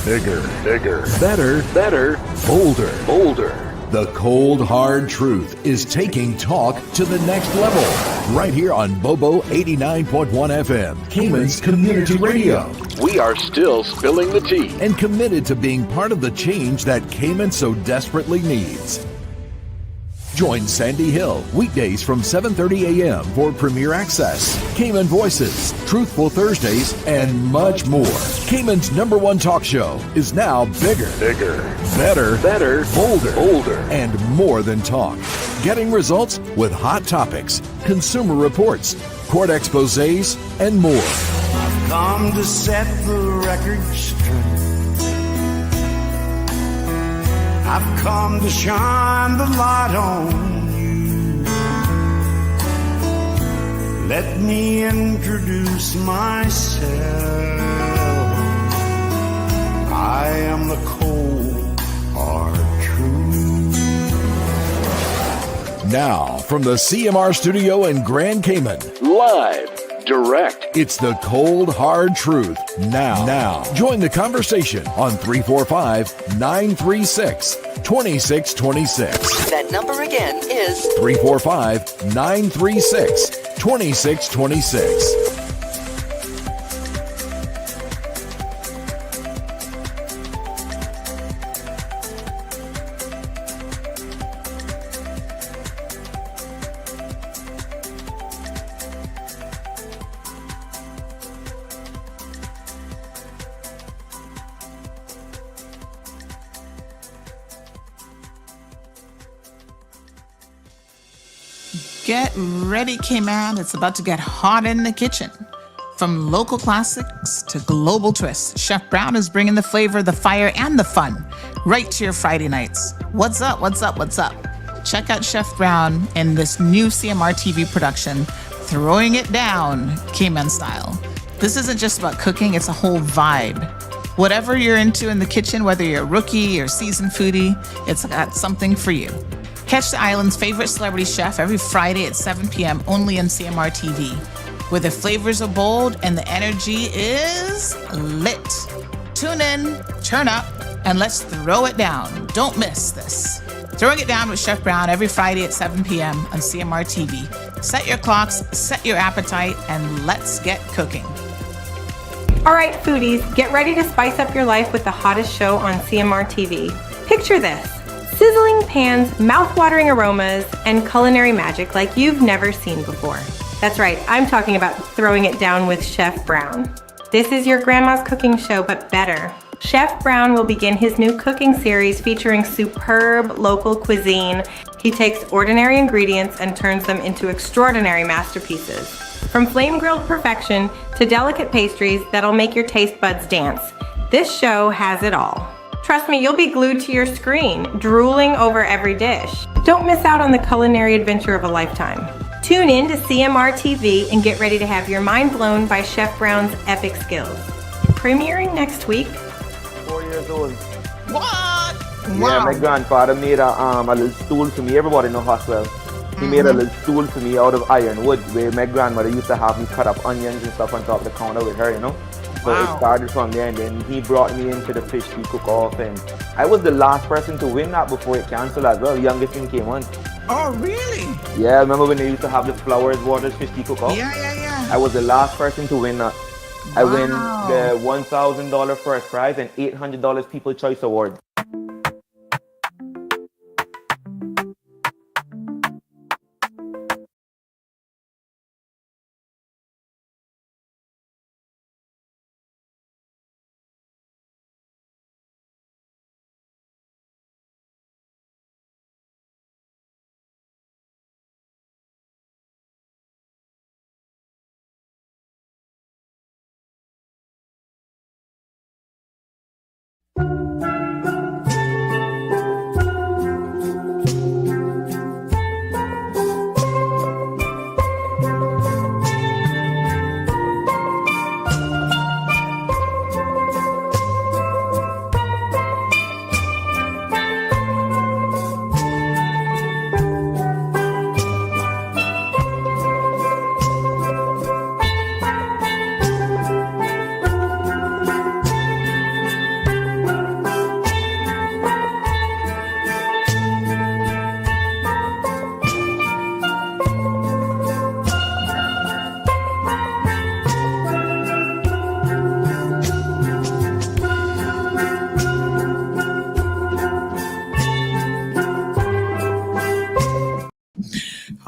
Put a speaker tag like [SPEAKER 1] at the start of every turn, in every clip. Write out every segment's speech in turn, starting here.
[SPEAKER 1] Bigger, better, bolder. The cold, hard truth is taking talk to the next level. Right here on Bobo 89.1 FM, Cayman's Community Radio. We are still spilling the tea and committed to being part of the change that Cayman so desperately needs. Join Sandy Hill weekdays from 7:30 a.m. for Premier Access, Cayman Voices, Truthful Thursdays, and much more. Cayman's #1 talk show is now bigger, better, bolder, and more than talk. Getting results with hot topics, consumer reports, court exposés, and more.
[SPEAKER 2] I've come to set the record straight. I've come to shine the light on you. Let me introduce myself. I am the cold, hard truth.
[SPEAKER 1] Now, from the CMR studio in Grand Cayman, live, direct, it's the cold, hard truth. Now, join the conversation on 345-936-2626.
[SPEAKER 3] That number again is
[SPEAKER 1] 345-936-2626.
[SPEAKER 4] Get ready, Cayman. It's about to get hot in the kitchen. From local classics to global twists, Chef Brown is bringing the flavor, the fire, and the fun right to your Friday nights. What's up? Check out Chef Brown in this new CMR TV production, Throwing It Down, Cayman style. This isn't just about cooking, it's a whole vibe. Whatever you're into in the kitchen, whether you're a rookie or seasoned foodie, it's got something for you. Catch the island's favorite celebrity chef every Friday at 7 p.m. only on CMR TV, where the flavors are bold and the energy is lit. Tune in, turn up, and let's throw it down. Don't miss this. Throwing It Down with Chef Brown every Friday at 7 p.m. on CMR TV. Set your clocks, set your appetite, and let's get cooking.
[SPEAKER 5] All right, foodies, get ready to spice up your life with the hottest show on CMR TV. Picture this. Sizzling pans, mouth-watering aromas, and culinary magic like you've never seen before. That's right, I'm talking about Throwing It Down with Chef Brown. This is your grandma's cooking show, but better. Chef Brown will begin his new cooking series featuring superb local cuisine. He takes ordinary ingredients and turns them into extraordinary masterpieces. From flame-grilled perfection to delicate pastries that'll make your taste buds dance, this show has it all. Trust me, you'll be glued to your screen, drooling over every dish. Don't miss out on the culinary adventure of a lifetime. Tune in to CMR TV and get ready to have your mind blown by Chef Brown's epic skills. Premiering next week.
[SPEAKER 6] 4 years old.
[SPEAKER 4] What?
[SPEAKER 6] Yeah,
[SPEAKER 4] Wow.
[SPEAKER 6] my grandfather made a little stool for me. Everybody know Hoswell. He made a little stool for me out of ironwood, where my grandmother used to have me cut up onions and stuff on top of the counter with her, you know. So
[SPEAKER 4] Wow.
[SPEAKER 6] it started from there, and then he brought me into the fish tea cook-off, and I was the last person to win that before it canceled as well. The youngest thing came on.
[SPEAKER 4] Oh, really?
[SPEAKER 6] Yeah, remember when they used to have the flowers, waters, fish tea cook-off?
[SPEAKER 4] Yeah.
[SPEAKER 6] I was the last person to win that. I win
[SPEAKER 4] Wow.
[SPEAKER 6] the $1,000 first prize and $800 People Choice Award.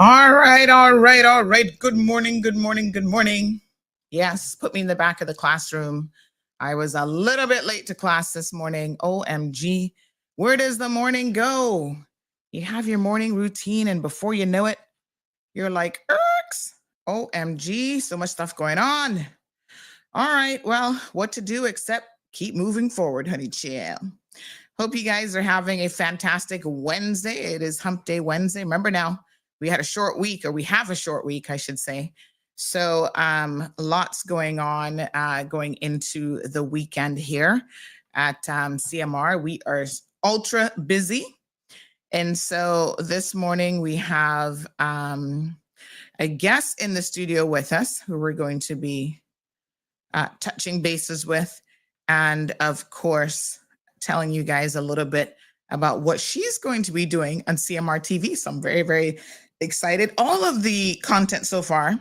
[SPEAKER 4] All right, all right, all right. Good morning, good morning, good morning. Yes, put me in the back of the classroom. I was a little bit late to class this morning. OMG. Where does the morning go? You have your morning routine, and before you know it, you're like, irks. OMG, so much stuff going on. All right, well, what to do except keep moving forward, honey chill. Hope you guys are having a fantastic Wednesday. It is Hump Day Wednesday. Remember now, we had a short week, or we have a short week, I should say. So lots going on going into the weekend here at CMR. We are ultra busy. And so this morning we have a guest in the studio with us who we're going to be touching bases with. And of course, telling you guys a little bit about what she's going to be doing on CMR TV. So I'm very, very excited. All of the content so far,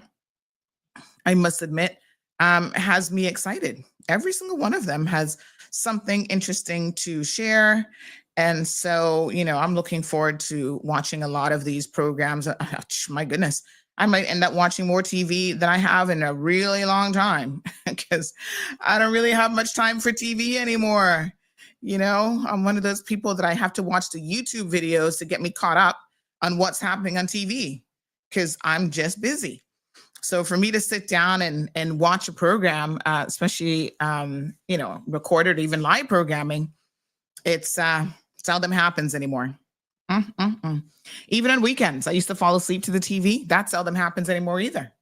[SPEAKER 4] I must admit, has me excited. Every single one of them has something interesting to share. And so, I'm looking forward to watching a lot of these programs. My goodness, I might end up watching more TV than I have in a really long time because I don't really have much time for TV anymore. I'm one of those people that I have to watch the YouTube videos to get me caught up on what's happening on TV because I'm just busy. So for me to sit down and watch a program, especially, recorded, even live programming, it's seldom happens anymore. Even on weekends, I used to fall asleep to the TV. That seldom happens anymore either.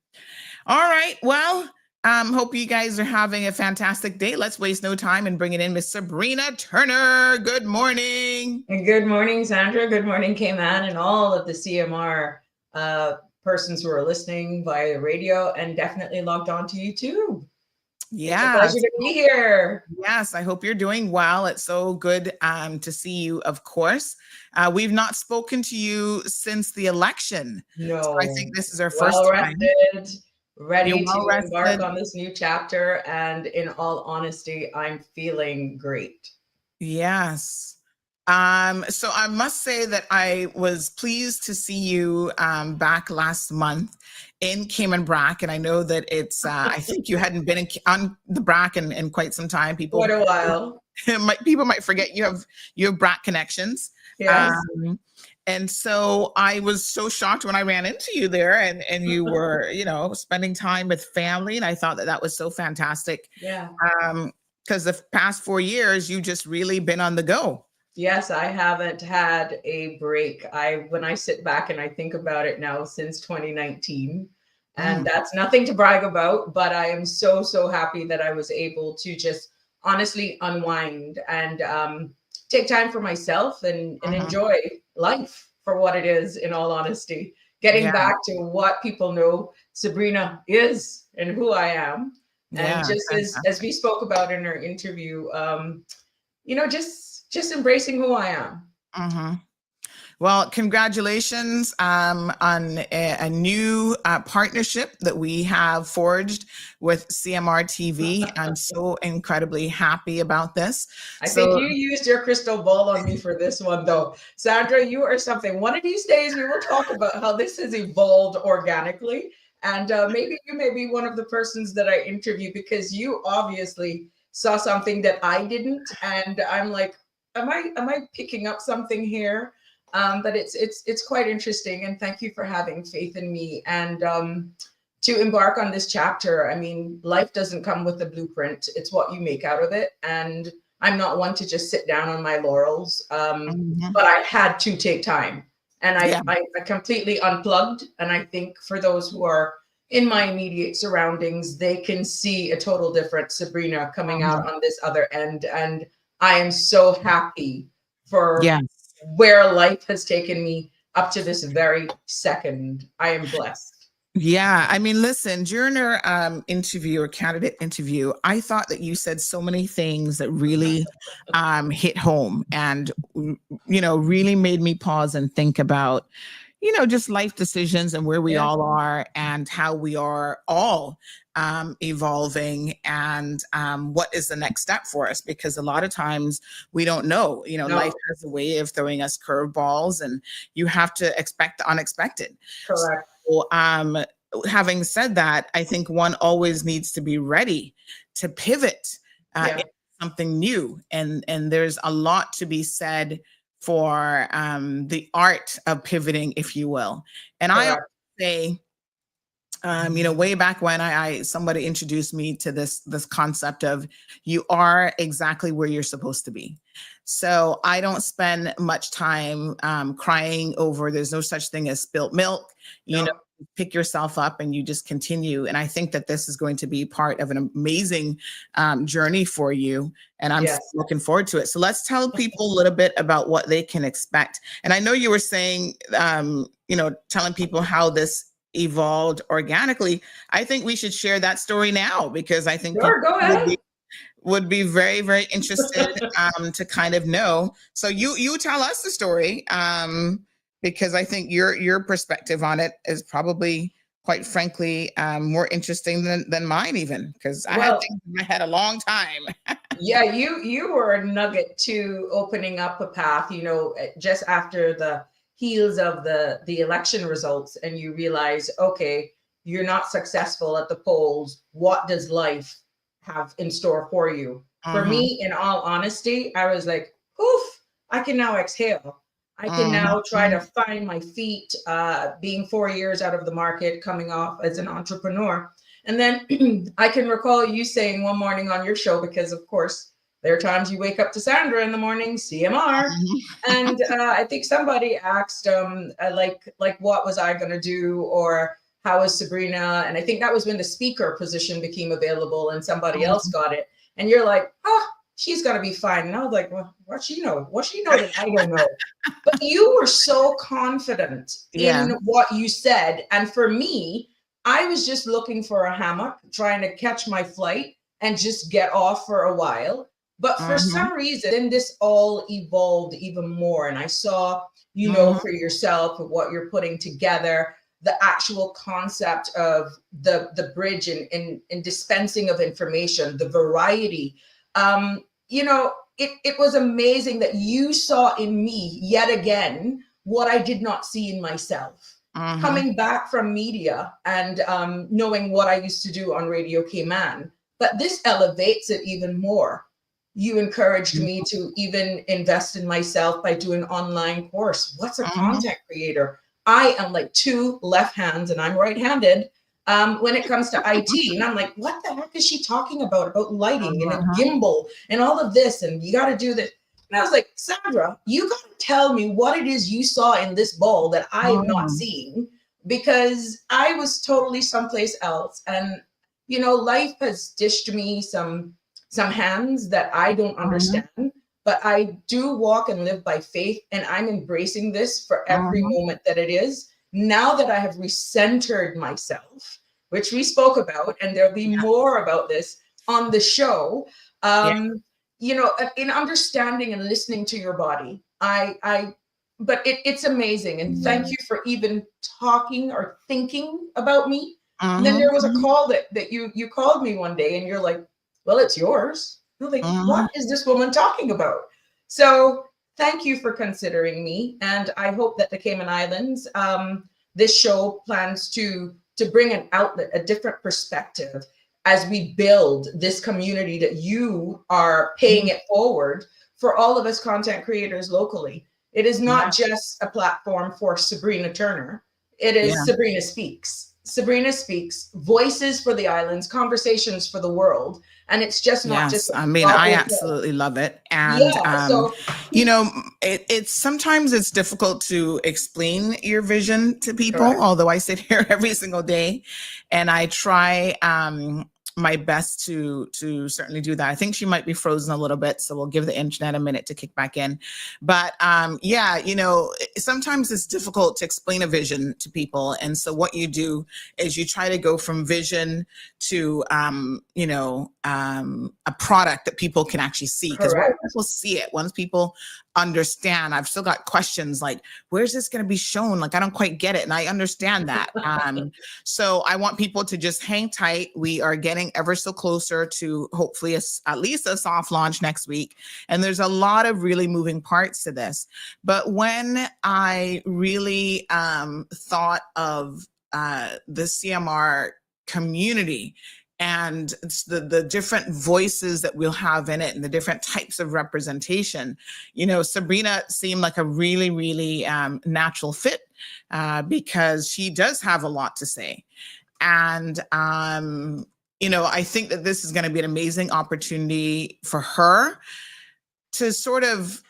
[SPEAKER 4] All right. Well, hope you guys are having a fantastic day. Let's waste no time and bring it in Miss Sabrina Turner. Good morning.
[SPEAKER 3] And good morning, Sandra. Good morning, K-Man, and all of the CMR persons who are listening via the radio and definitely logged on to YouTube.
[SPEAKER 4] Yeah.
[SPEAKER 3] It's a pleasure to be here.
[SPEAKER 4] Yes, I hope you're doing well. It's so good to see you, of course. We've not spoken to you since the election.
[SPEAKER 3] No.
[SPEAKER 4] So I think this is our first time.
[SPEAKER 3] Ready to embark on this new chapter. And in all honesty, I'm feeling great.
[SPEAKER 4] Yes. So I must say that I was pleased to see you back last month in Cayman Brac, and I know that it's. I think you hadn't been on the Brac in quite some time.
[SPEAKER 3] Quite a while.
[SPEAKER 4] People might forget you have Brac connections.
[SPEAKER 3] Yes.
[SPEAKER 4] And so I was so shocked when I ran into you there, and you were, spending time with family, and I thought that was so fantastic.
[SPEAKER 3] Yeah.
[SPEAKER 4] Because the past 4 years, you just really been on the go.
[SPEAKER 3] Yes, I haven't had a break. When I sit back and I think about it now since 2019, and that's nothing to brag about, but I am so, so happy that I was able to just honestly unwind and take time for myself and enjoy life for what it is, in all honesty. Getting back to what people know Sabrina is and who I am. And just as we spoke about in our interview, just embracing who I am.
[SPEAKER 4] Well, congratulations on a new partnership that we have forged with CMR TV. I'm so incredibly happy about this.
[SPEAKER 3] I think you used your crystal ball on me for this one, though. Sandra, you are something. One of these days, we will talk about how this has evolved organically. And maybe you may be one of the persons that I interview because you obviously saw something that I didn't. And I'm like, am I picking up something here? But it's quite interesting, and thank you for having faith in me and to embark on this chapter. I mean, life doesn't come with a blueprint; it's what you make out of it. And I'm not one to just sit down on my laurels, but I had to take time, and I completely unplugged. And I think for those who are in my immediate surroundings, they can see a total different Sabrina coming out on this other end, and I am so happy for where life has taken me up to this very second. I am blessed.
[SPEAKER 4] Yeah. I mean, listen, during our interview or candidate interview, I thought that you said so many things that really hit home and, really made me pause and think about, just life decisions and where we all are and how we are all evolving and what is the next step for us, because a lot of times we don't know. Life has a way of throwing us curveballs, and you have to expect the unexpected.
[SPEAKER 3] Correct.
[SPEAKER 4] So, having said that, I think one always needs to be ready to pivot into something new, and there's a lot to be said for the art of pivoting, if you will. And I always say, way back when somebody introduced me to this concept of you are exactly where you're supposed to be. So I don't spend much time crying over there's no such thing as spilt milk. You pick yourself up and you just continue. And I think that this is going to be part of an amazing journey for you. And I'm looking forward to it. So let's tell people a little bit about what they can expect. And I know you were saying, telling people how this evolved organically. I think we should share that story now, because I think
[SPEAKER 3] go ahead.
[SPEAKER 4] Would be very, very interested to kind of know. So you tell us the story, because I think your perspective on it is probably, quite frankly, more interesting than mine, even, because I had things in my head a long time.
[SPEAKER 3] You were a nugget to opening up a path, just after the heels of the election results, and you realize, okay, you're not successful at the polls. What does life have in store for you? For me, in all honesty, I was like, poof, I can now exhale. I can now try to find my feet, being 4 years out of the market, coming off as an entrepreneur. And then I can recall you saying one morning on your show, because of course, there are times you wake up to Sandra in the morning, CMR. And I think somebody asked, like, what was I going to do? Or how was Sabrina? And I think that was when the speaker position became available and somebody else got it. And you're like, she's going to be fine. And I was like, well, what she know? What she know that I don't know? But you were so confident in what you said. And for me, I was just looking for a hammock, trying to catch my flight and just get off for a while. But for some reason, then this all evolved even more. And I saw, for yourself, what you're putting together, the actual concept of the bridge in dispensing of information, the variety. It was amazing that you saw in me yet again what I did not see in myself. Coming back from media and knowing what I used to do on Radio Cayman, but this elevates it even more. You encouraged me to even invest in myself by doing an online course. What's a content creator? I am like two left hands and I'm right-handed when it comes to IT. And I'm like, what the heck is she talking about lighting and a gimbal and all of this? And you got to do this. And I was like, Sandra, you got to tell me what it is you saw in this ball that I am not seeing, because I was totally someplace else. And, life has dished me some hands that I don't understand, but I do walk and live by faith, and I'm embracing this for every moment that it is. Now that I have recentered myself, which we spoke about, and there'll be more about this on the show, in understanding and listening to your body, but it's amazing. And thank you for even talking or thinking about me. And then there was a call that you called me one day and you're like, well, it's yours. You're like, what is this woman talking about? So thank you for considering me. And I hope that the Cayman Islands, this show plans to bring an outlet, a different perspective as we build this community that you are paying it forward for all of us content creators locally. It is not just a platform for Sabrina Turner. It is Sabrina Speaks. Sabrina Speaks, voices for the islands, conversations for the world. And it's just not just.
[SPEAKER 4] I mean, I absolutely love it. And, it's sometimes it's difficult to explain your vision to people, although I sit here every single day and I try my best to certainly do that. I think she might be frozen a little bit, so we'll give the internet a minute to kick back in. But yeah, you know, sometimes it's difficult to explain a vision to people, and so what you do is you try to go from vision to you know, a product that people can actually see. Because once people see it, once people understand, I've still got questions like, where's this going to be shown? Like, I don't quite get it, and I understand that. So I want people to just hang tight. We are getting ever so closer to hopefully at least a soft launch next week. And there's a lot of really moving parts to this. But when I really thought of the CMR community and the different voices that we'll have in it and the different types of representation, you know, Sabrina seemed like a really, really natural fit because she does have a lot to say. And, you know, I think that this is going to be an amazing opportunity for her to sort of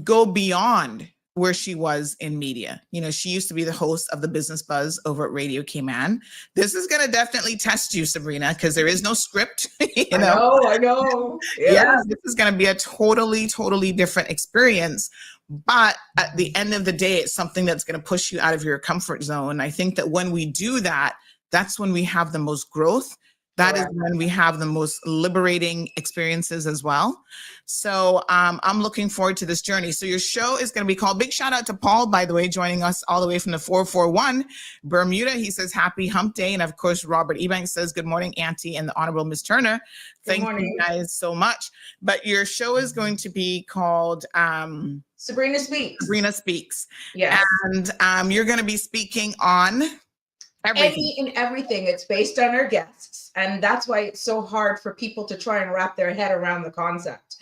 [SPEAKER 4] go beyond where she was in media. You know, she used to be the host of the Business Buzz over at Radio Cayman. This is going to definitely test you, Sabrina, because there is no script. You know?
[SPEAKER 3] I know.
[SPEAKER 4] Yeah, this is going to be a totally, totally different experience. But at the end of the day, it's something that's going to push you out of your comfort zone. I think that when we do that, that's when we have the most growth. That is when we have the most liberating experiences as well. So I'm looking forward to this journey. So your show is going to be called, big shout out to Paul, by the way, joining us all the way from the 441 Bermuda. He says, happy hump day. And of course, Robert Ebanks says, good morning, Auntie and the Honorable Miss Turner. Thank you guys so much. But your show is going to be called
[SPEAKER 3] Sabrina Speaks.
[SPEAKER 4] Sabrina Speaks.
[SPEAKER 3] Yes.
[SPEAKER 4] And you're going to be speaking on
[SPEAKER 3] everything. It's based on our guests. And that's why it's so hard for people to try and wrap their head around the concept.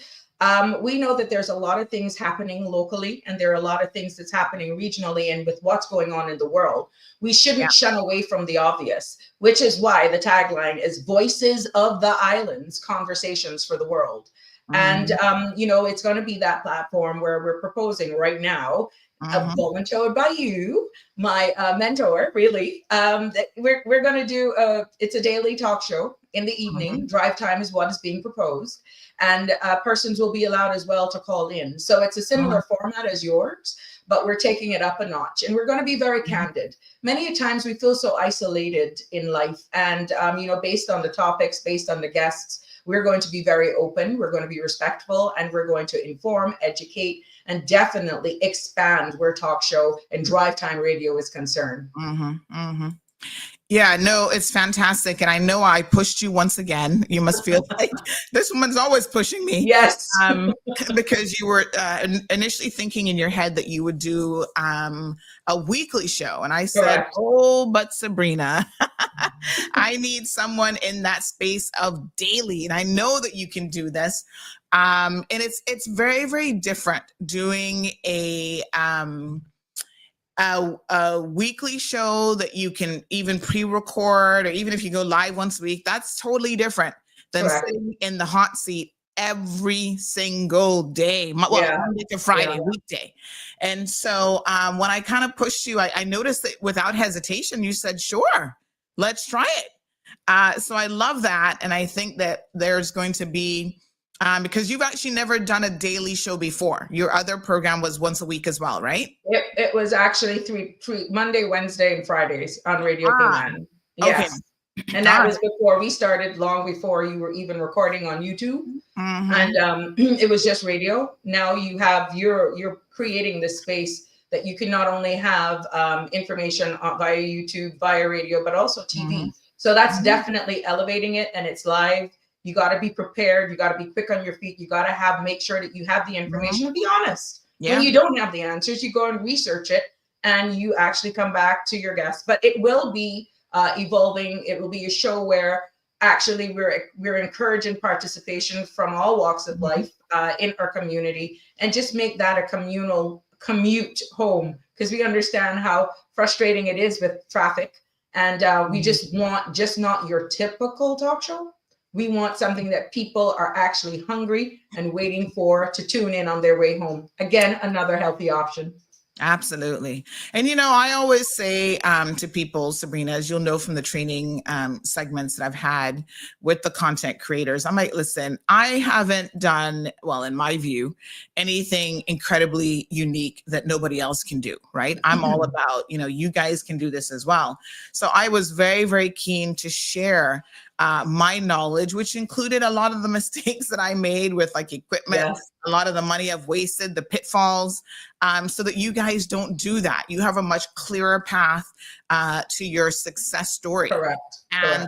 [SPEAKER 3] We know that there's a lot of things happening locally, and there are a lot of things that's happening regionally, and with what's going on in the world. We shouldn't shun away from the obvious, which is why the tagline is Voices of the Islands, Conversations for the World. And, you know, it's going to be that platform where we're proposing right now, volunteered by you, my mentor, really, that we're going to do, it's a daily talk show in the evening. Drive time is what is being proposed. And persons will be allowed as well to call in. So it's a similar format as yours, but we're taking it up a notch. And we're going to be very candid. Many times we feel so isolated in life. And, you know, based on the topics, based on the guests, we're going to be very open, we're going to be respectful, and we're going to inform, educate, and definitely expand where talk show and drive time radio is concerned.
[SPEAKER 4] Yeah, no, it's fantastic. And I know I pushed you once again. You must feel like this woman's always pushing me.
[SPEAKER 3] Yes.
[SPEAKER 4] Because you were initially thinking in your head that you would do a weekly show. And I said, oh, but Sabrina, I need someone in that space of daily. And I know that you can do this. And it's very, very different doing a weekly show that you can even pre-record, or even if you go live once a week. That's totally different than sitting in the hot seat every single day, Monday to Friday, weekday. And so when I kind of pushed you, I noticed that without hesitation, you said, sure, let's try it. So I love that. And I think that there's going to be, because you've actually never done a daily show before. Your other program was once a week as well, right?
[SPEAKER 3] It was actually three Monday, Wednesday, and Fridays on Radio Cayman. Yes. Okay. And that was before we started, long before you were even recording on YouTube. And it was just radio. Now you have, you're creating this space that you can not only have information via YouTube, via radio, but also TV. So that's definitely elevating it, and it's live. You got to be prepared. You got to be quick on your feet. You got to make sure that you have the information. And be honest. When you don't have the answers, you go and research it, and you actually come back to your guests. But it will be evolving. It will be a show where actually we're encouraging participation from all walks of life in our community, and just make that a communal commute home, because we understand how frustrating it is with traffic. And we just want not your typical talk show. We want something that people are actually hungry and waiting for to tune in on their way home. Again, another healthy option.
[SPEAKER 4] Absolutely. And, I always say to people, Sabrina, as you'll know from the training segments that I've had with the content creators, I'm like, listen, I haven't done, well, in my view, anything incredibly unique that nobody else can do, right? I'm all about, you guys can do this as well. So I was very, very keen to share my knowledge, which included a lot of the mistakes that I made with like equipment,
[SPEAKER 3] Yes.
[SPEAKER 4] a lot of the money I've wasted, the pitfalls, so that you guys don't do that. You have a much clearer path to your success story.
[SPEAKER 3] Correct.
[SPEAKER 4] And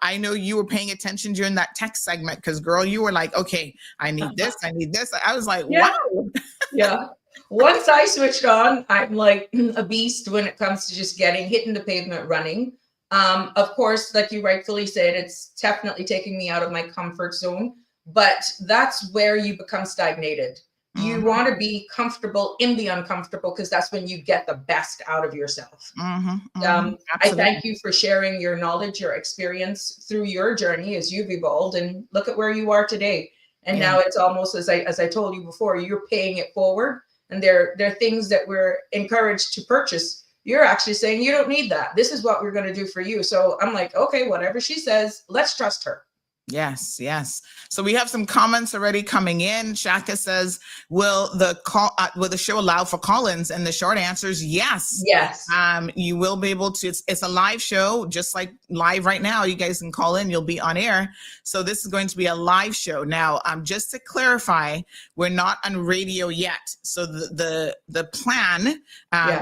[SPEAKER 4] I know you were paying attention during that tech segment because, girl, you were like, okay, I need this, I need this. I was like,
[SPEAKER 3] Yeah.
[SPEAKER 4] wow.
[SPEAKER 3] Yeah. Once I switched on, I'm like a beast when it comes to just hitting the pavement running. Of course, like you rightfully said, it's definitely taking me out of my comfort zone, but that's where you become stagnated. You want to be comfortable in the uncomfortable because that's when you get the best out of yourself. I thank you for sharing your knowledge, your experience through your journey as you've evolved, and look at where you are today. And now it's almost, as I told you before, you're paying it forward, and there are things that we're encouraged to purchase. You're actually saying you don't need that. This is what we're going to do for you. So I'm like, okay, whatever she says, let's trust her.
[SPEAKER 4] Yes, yes. So we have some comments already coming in. Shaka says, will the show allow for call-ins? And the short answer is yes.
[SPEAKER 3] Yes.
[SPEAKER 4] You will be able to, it's a live show, just like live right now. You guys can call in, you'll be on air. So this is going to be a live show. Now, just to clarify, we're not on radio yet. So the plan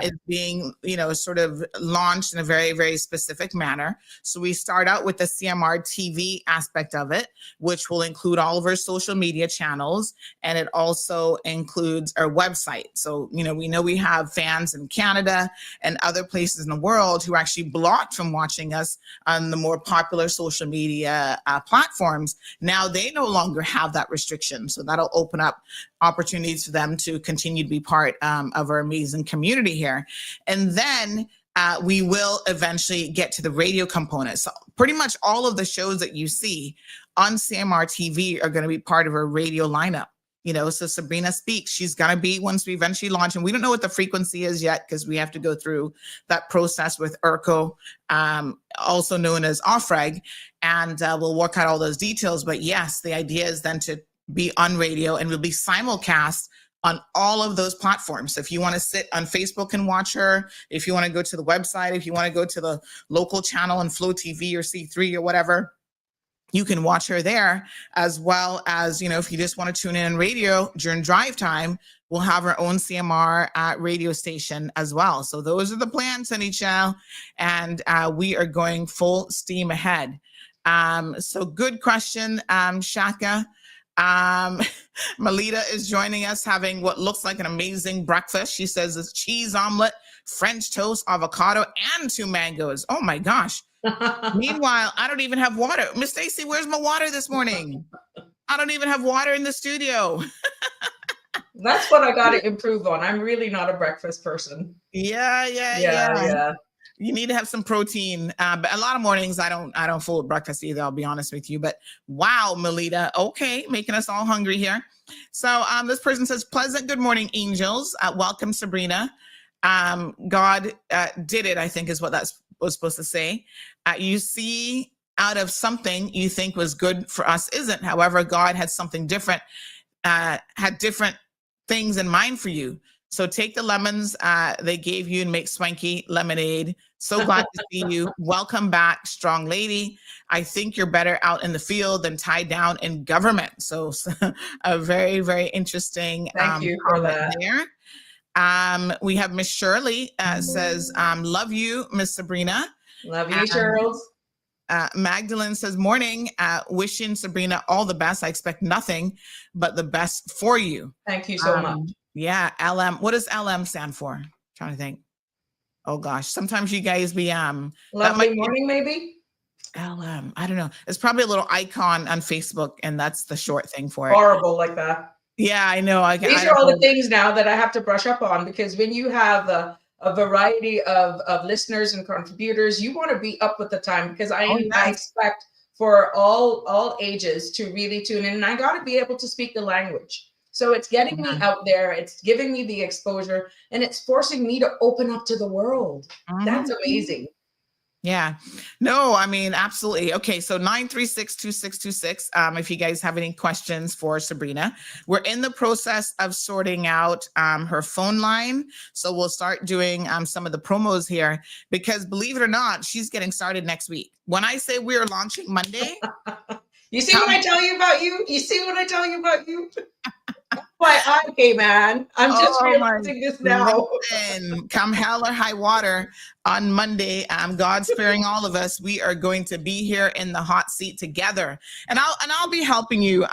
[SPEAKER 4] is being, sort of launched in a very, very specific manner. So we start out with the CMR TV aspect of it, which will include all of our social media channels, and it also includes our website. So, we know we have fans in Canada and other places in the world who are actually blocked from watching us on the more popular social media platforms. Now they no longer have that restriction. So that'll open up opportunities for them to continue to be part of our amazing community here. And then we will eventually get to the radio component. So pretty much all of the shows that you see on CMR TV are going to be part of our radio lineup. So Sabrina Speaks, she's going to be, once we eventually launch, and we don't know what the frequency is yet because we have to go through that process with ERCO, also known as OFREG, and we'll work out all those details. But yes, the idea is then to be on radio, and we'll be simulcast on all of those platforms. So if you want to sit on Facebook and watch her, if you want to go to the website, if you want to go to the local channel on Flow TV or C3 or whatever, you can watch her there, as well as, if you just want to tune in on radio during drive time, we'll have our own CMR radio station as well. So those are the plans, NHL, and we are going full steam ahead. So good question, Shaka. Melita is joining us having what looks like an amazing breakfast. She says it's cheese omelet, French toast, avocado, and 2 mangoes. Oh my gosh. Meanwhile, I don't even have water. Miss Stacy, where's my water this morning? I don't even have water in the studio.
[SPEAKER 3] That's what I got to improve on. I'm really not a breakfast person.
[SPEAKER 4] Yeah. You need to have some protein. But a lot of mornings I don't fool with breakfast either, I'll be honest with you. But wow, Melita. Okay, making us all hungry here. So this person says, pleasant good morning, angels. Welcome, Sabrina. God did it, I think is what that was supposed to say. You see, out of something you think was good for us isn't. However, God had something different, had different things in mind for you. So take the lemons they gave you and make swanky lemonade. So glad to see you. Welcome back, strong lady. I think you're better out in the field than tied down in government. So a very, very interesting
[SPEAKER 3] Thank you for that.
[SPEAKER 4] There. We have Miss Shirley says, love you, Miss Sabrina.
[SPEAKER 3] Love you, Charles.
[SPEAKER 4] Magdalene says, morning, wishing Sabrina all the best. I expect nothing but the best for you.
[SPEAKER 3] Thank you so much.
[SPEAKER 4] Yeah, LM. What does LM stand for? I'm trying to think. Oh gosh, sometimes you guys be
[SPEAKER 3] lovely morning, maybe.
[SPEAKER 4] LM. I don't know. It's probably a little icon on Facebook, and that's the short thing for it.
[SPEAKER 3] Horrible like that.
[SPEAKER 4] Yeah, I know.
[SPEAKER 3] These are all the things now that I have to brush up on, because when you have a variety of listeners and contributors, you want to be up with the time, because I expect for all ages to really tune in, and I got to be able to speak the language. So it's getting me out there, it's giving me the exposure, and it's forcing me to open up to the world. That's amazing.
[SPEAKER 4] Yeah, no, I mean, absolutely. Okay, so 936-2626. If you guys have any questions for Sabrina, we're in the process of sorting out her phone line. So we'll start doing some of the promos here because believe it or not, she's getting started next week. When I say we're launching Monday.
[SPEAKER 3] You see what I tell you about you? You see what I tell you about you? Why I came, man. I'm just realizing this now.
[SPEAKER 4] And come hell or high water on Monday, God sparing all of us, we are going to be here in the hot seat together. And I'll be helping you,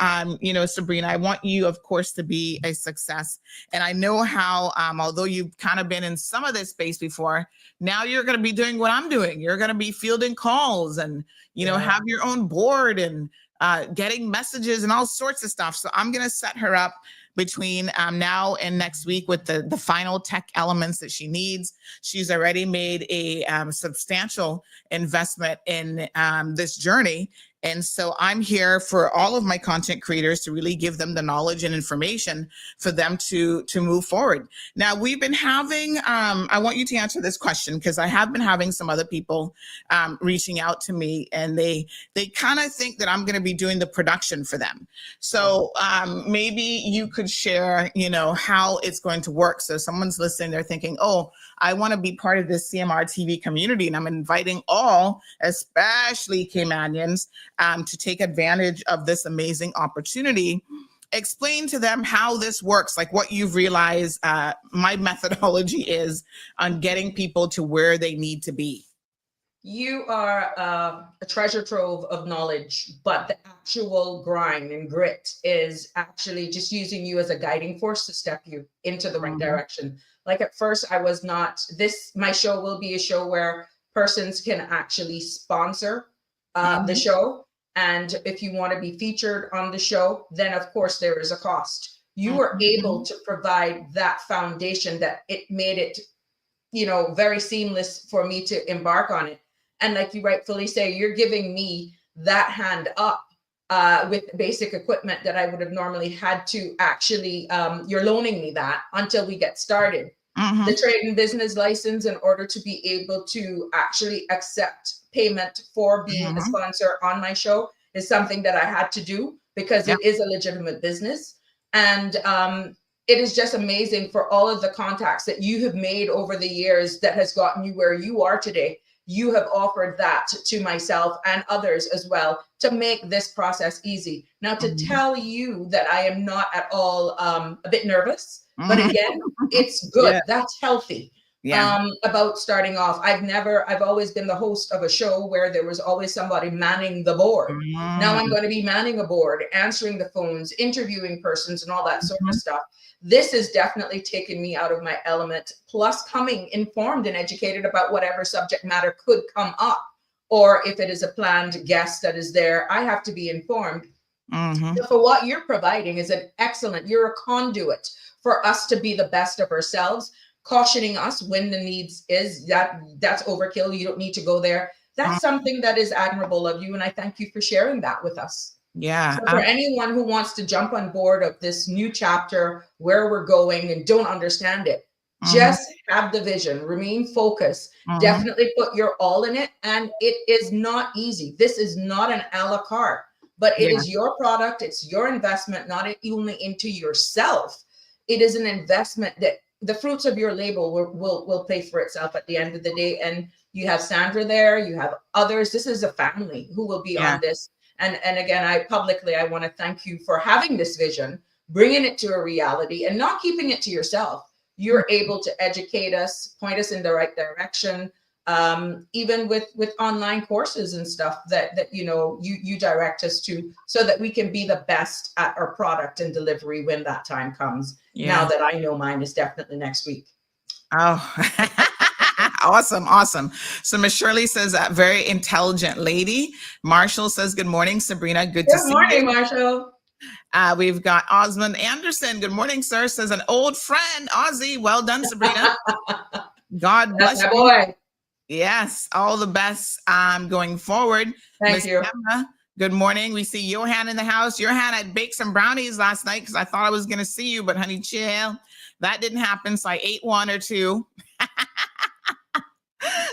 [SPEAKER 4] Sabrina. I want you, of course, to be a success. And I know how, although you've kind of been in some of this space before, now you're going to be doing what I'm doing. You're going to be fielding calls and, have your own board and getting messages and all sorts of stuff. So I'm going to set her up between now and next week with the final tech elements that she needs. She's already made a substantial investment in this journey. And so I'm here for all of my content creators to really give them the knowledge and information for them to move forward. Now, we've been having, I want you to answer this question because I have been having some other people reaching out to me and they kind of think that I'm going to be doing the production for them. So maybe you could share, how it's going to work. So someone's listening, they're thinking, oh, I want to be part of this CMR TV community. And I'm inviting all, especially Caymanians, to take advantage of this amazing opportunity. Explain to them how this works, like what you've realized my methodology is on getting people to where they need to be.
[SPEAKER 3] You are a treasure trove of knowledge, but the actual grind and grit is actually just using you as a guiding force to step you into the right direction. Like at first I was not, my show will be a show where persons can actually sponsor the show. And if you want to be featured on the show, then of course there is a cost. You were able to provide that foundation that it made it, very seamless for me to embark on it. And like you rightfully say, you're giving me that hand up with basic equipment that I would have normally had to actually, you're loaning me that until we get started. The trade and business license in order to be able to actually accept payment for being a sponsor on my show is something that I had to do because it is a legitimate business. And it is just amazing for all of the contacts that you have made over the years that has gotten you where you are today. You have offered that to myself and others as well to make this process easy. Now, to tell you that I am not at all a bit nervous, but again, it's good. Yeah. That's healthy. About starting off. I've always been the host of a show where there was always somebody manning the board. Now I'm going to be manning a board, answering the phones, interviewing persons and all that sort of stuff. This has definitely taken me out of my element, plus coming informed and educated about whatever subject matter could come up, or if it is a planned guest that is there, I have to be informed. So for what you're providing is an excellent, you're a conduit for us to be the best of ourselves, cautioning us when the needs is that's overkill. You don't need to go there. That's something that is admirable of you. And I thank you for sharing that with us.
[SPEAKER 4] Yeah.
[SPEAKER 3] So for anyone who wants to jump on board of this new chapter, where we're going and don't understand it, just have the vision, remain focused, definitely put your all in it. And it is not easy. This is not an a la carte, but it is your product. It's your investment, not only into yourself. It is an investment that the fruits of your labor will pay for itself at the end of the day. And you have Sandra there, you have others. This is a family who will be on this. And again, I want to thank you for having this vision, bringing it to a reality and not keeping it to yourself. You're able to educate us, point us in the right direction, even with online courses and stuff that you direct us to, so that we can be the best at our product and delivery when that time comes. Now that I know mine is definitely next week.
[SPEAKER 4] Oh, awesome. So Miss Shirley says, a very intelligent lady. Marshall says, good morning, Sabrina. Good to see you.
[SPEAKER 3] Good morning, Marshall.
[SPEAKER 4] We've got Osmond Anderson. Good morning, sir. Says an old friend, Ozzy. Well done, Sabrina. God bless you.
[SPEAKER 3] Boy.
[SPEAKER 4] Yes, all the best going forward.
[SPEAKER 3] Thank you.
[SPEAKER 4] Emma, Good morning. We see Johan in the house. Johan, I baked some brownies last night because I thought I was going to see you, but honey, chill. That didn't happen. So I ate one or two.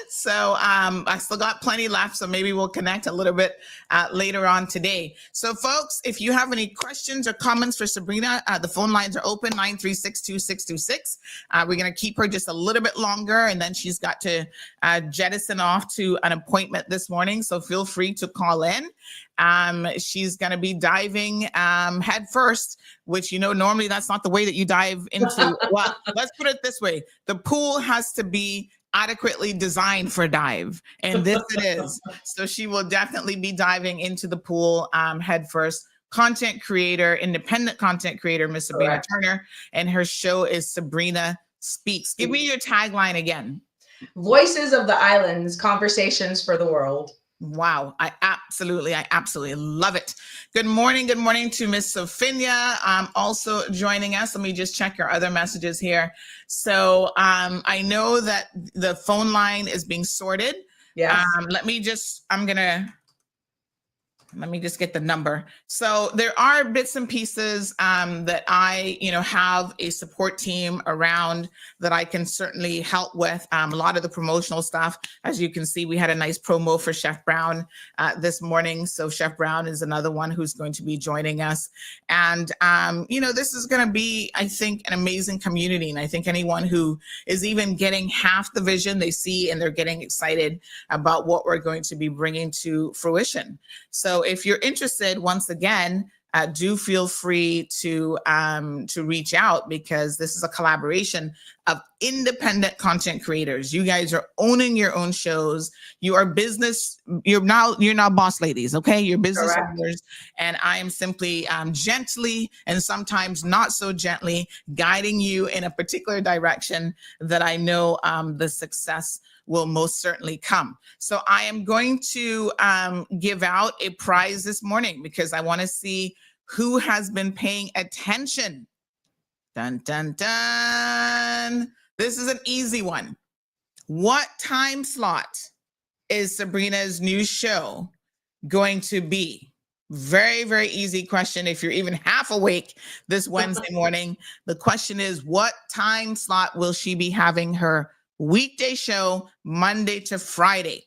[SPEAKER 4] So I still got plenty left. So maybe we'll connect a little bit later on today. So folks, if you have any questions or comments for Sabrina, the phone lines are open, 936-2626. We're going to keep her just a little bit longer, and then she's got to jettison off to an appointment this morning. So feel free to call in. She's going to be diving head first, which, you know, normally that's not the way that you dive into. Well, let's put it this way. The pool has to be adequately designed for dive, and this it is. So she will definitely be diving into the pool head first. Content creator, independent content creator, Miss Sabrina Turner, and her show is Sabrina Speaks. Give me your tagline again.
[SPEAKER 3] Voices of the Islands, conversations for the world.
[SPEAKER 4] Wow, I absolutely love it. Good morning to Miss Sophia, also joining us. Let me just check your other messages here. So I know that the phone line is being sorted.
[SPEAKER 3] Yeah.
[SPEAKER 4] Let me just get the number. So there are bits and pieces that I, have a support team around that I can certainly help with. A lot of the promotional stuff, as you can see, we had a nice promo for Chef Brown this morning. So Chef Brown is another one who's going to be joining us. And, this is going to be, I think, an amazing community. And I think anyone who is even getting half the vision they see and they're getting excited about what we're going to be bringing to fruition. So if you're interested, once again, do feel free to reach out, because this is a collaboration of independent content creators. You guys are owning your own shows. You are business. You're now boss ladies. Okay, you're business owners, and I am simply gently and sometimes not so gently guiding you in a particular direction that I know the success will most certainly come. So I am going to give out a prize this morning, because I want to see who has been paying attention. Dun, dun, dun. This is an easy one. What time slot is Sabrina's new show going to be? Very, very easy question. If you're even half awake this Wednesday morning, the question is, what time slot will she be having her weekday show Monday to Friday?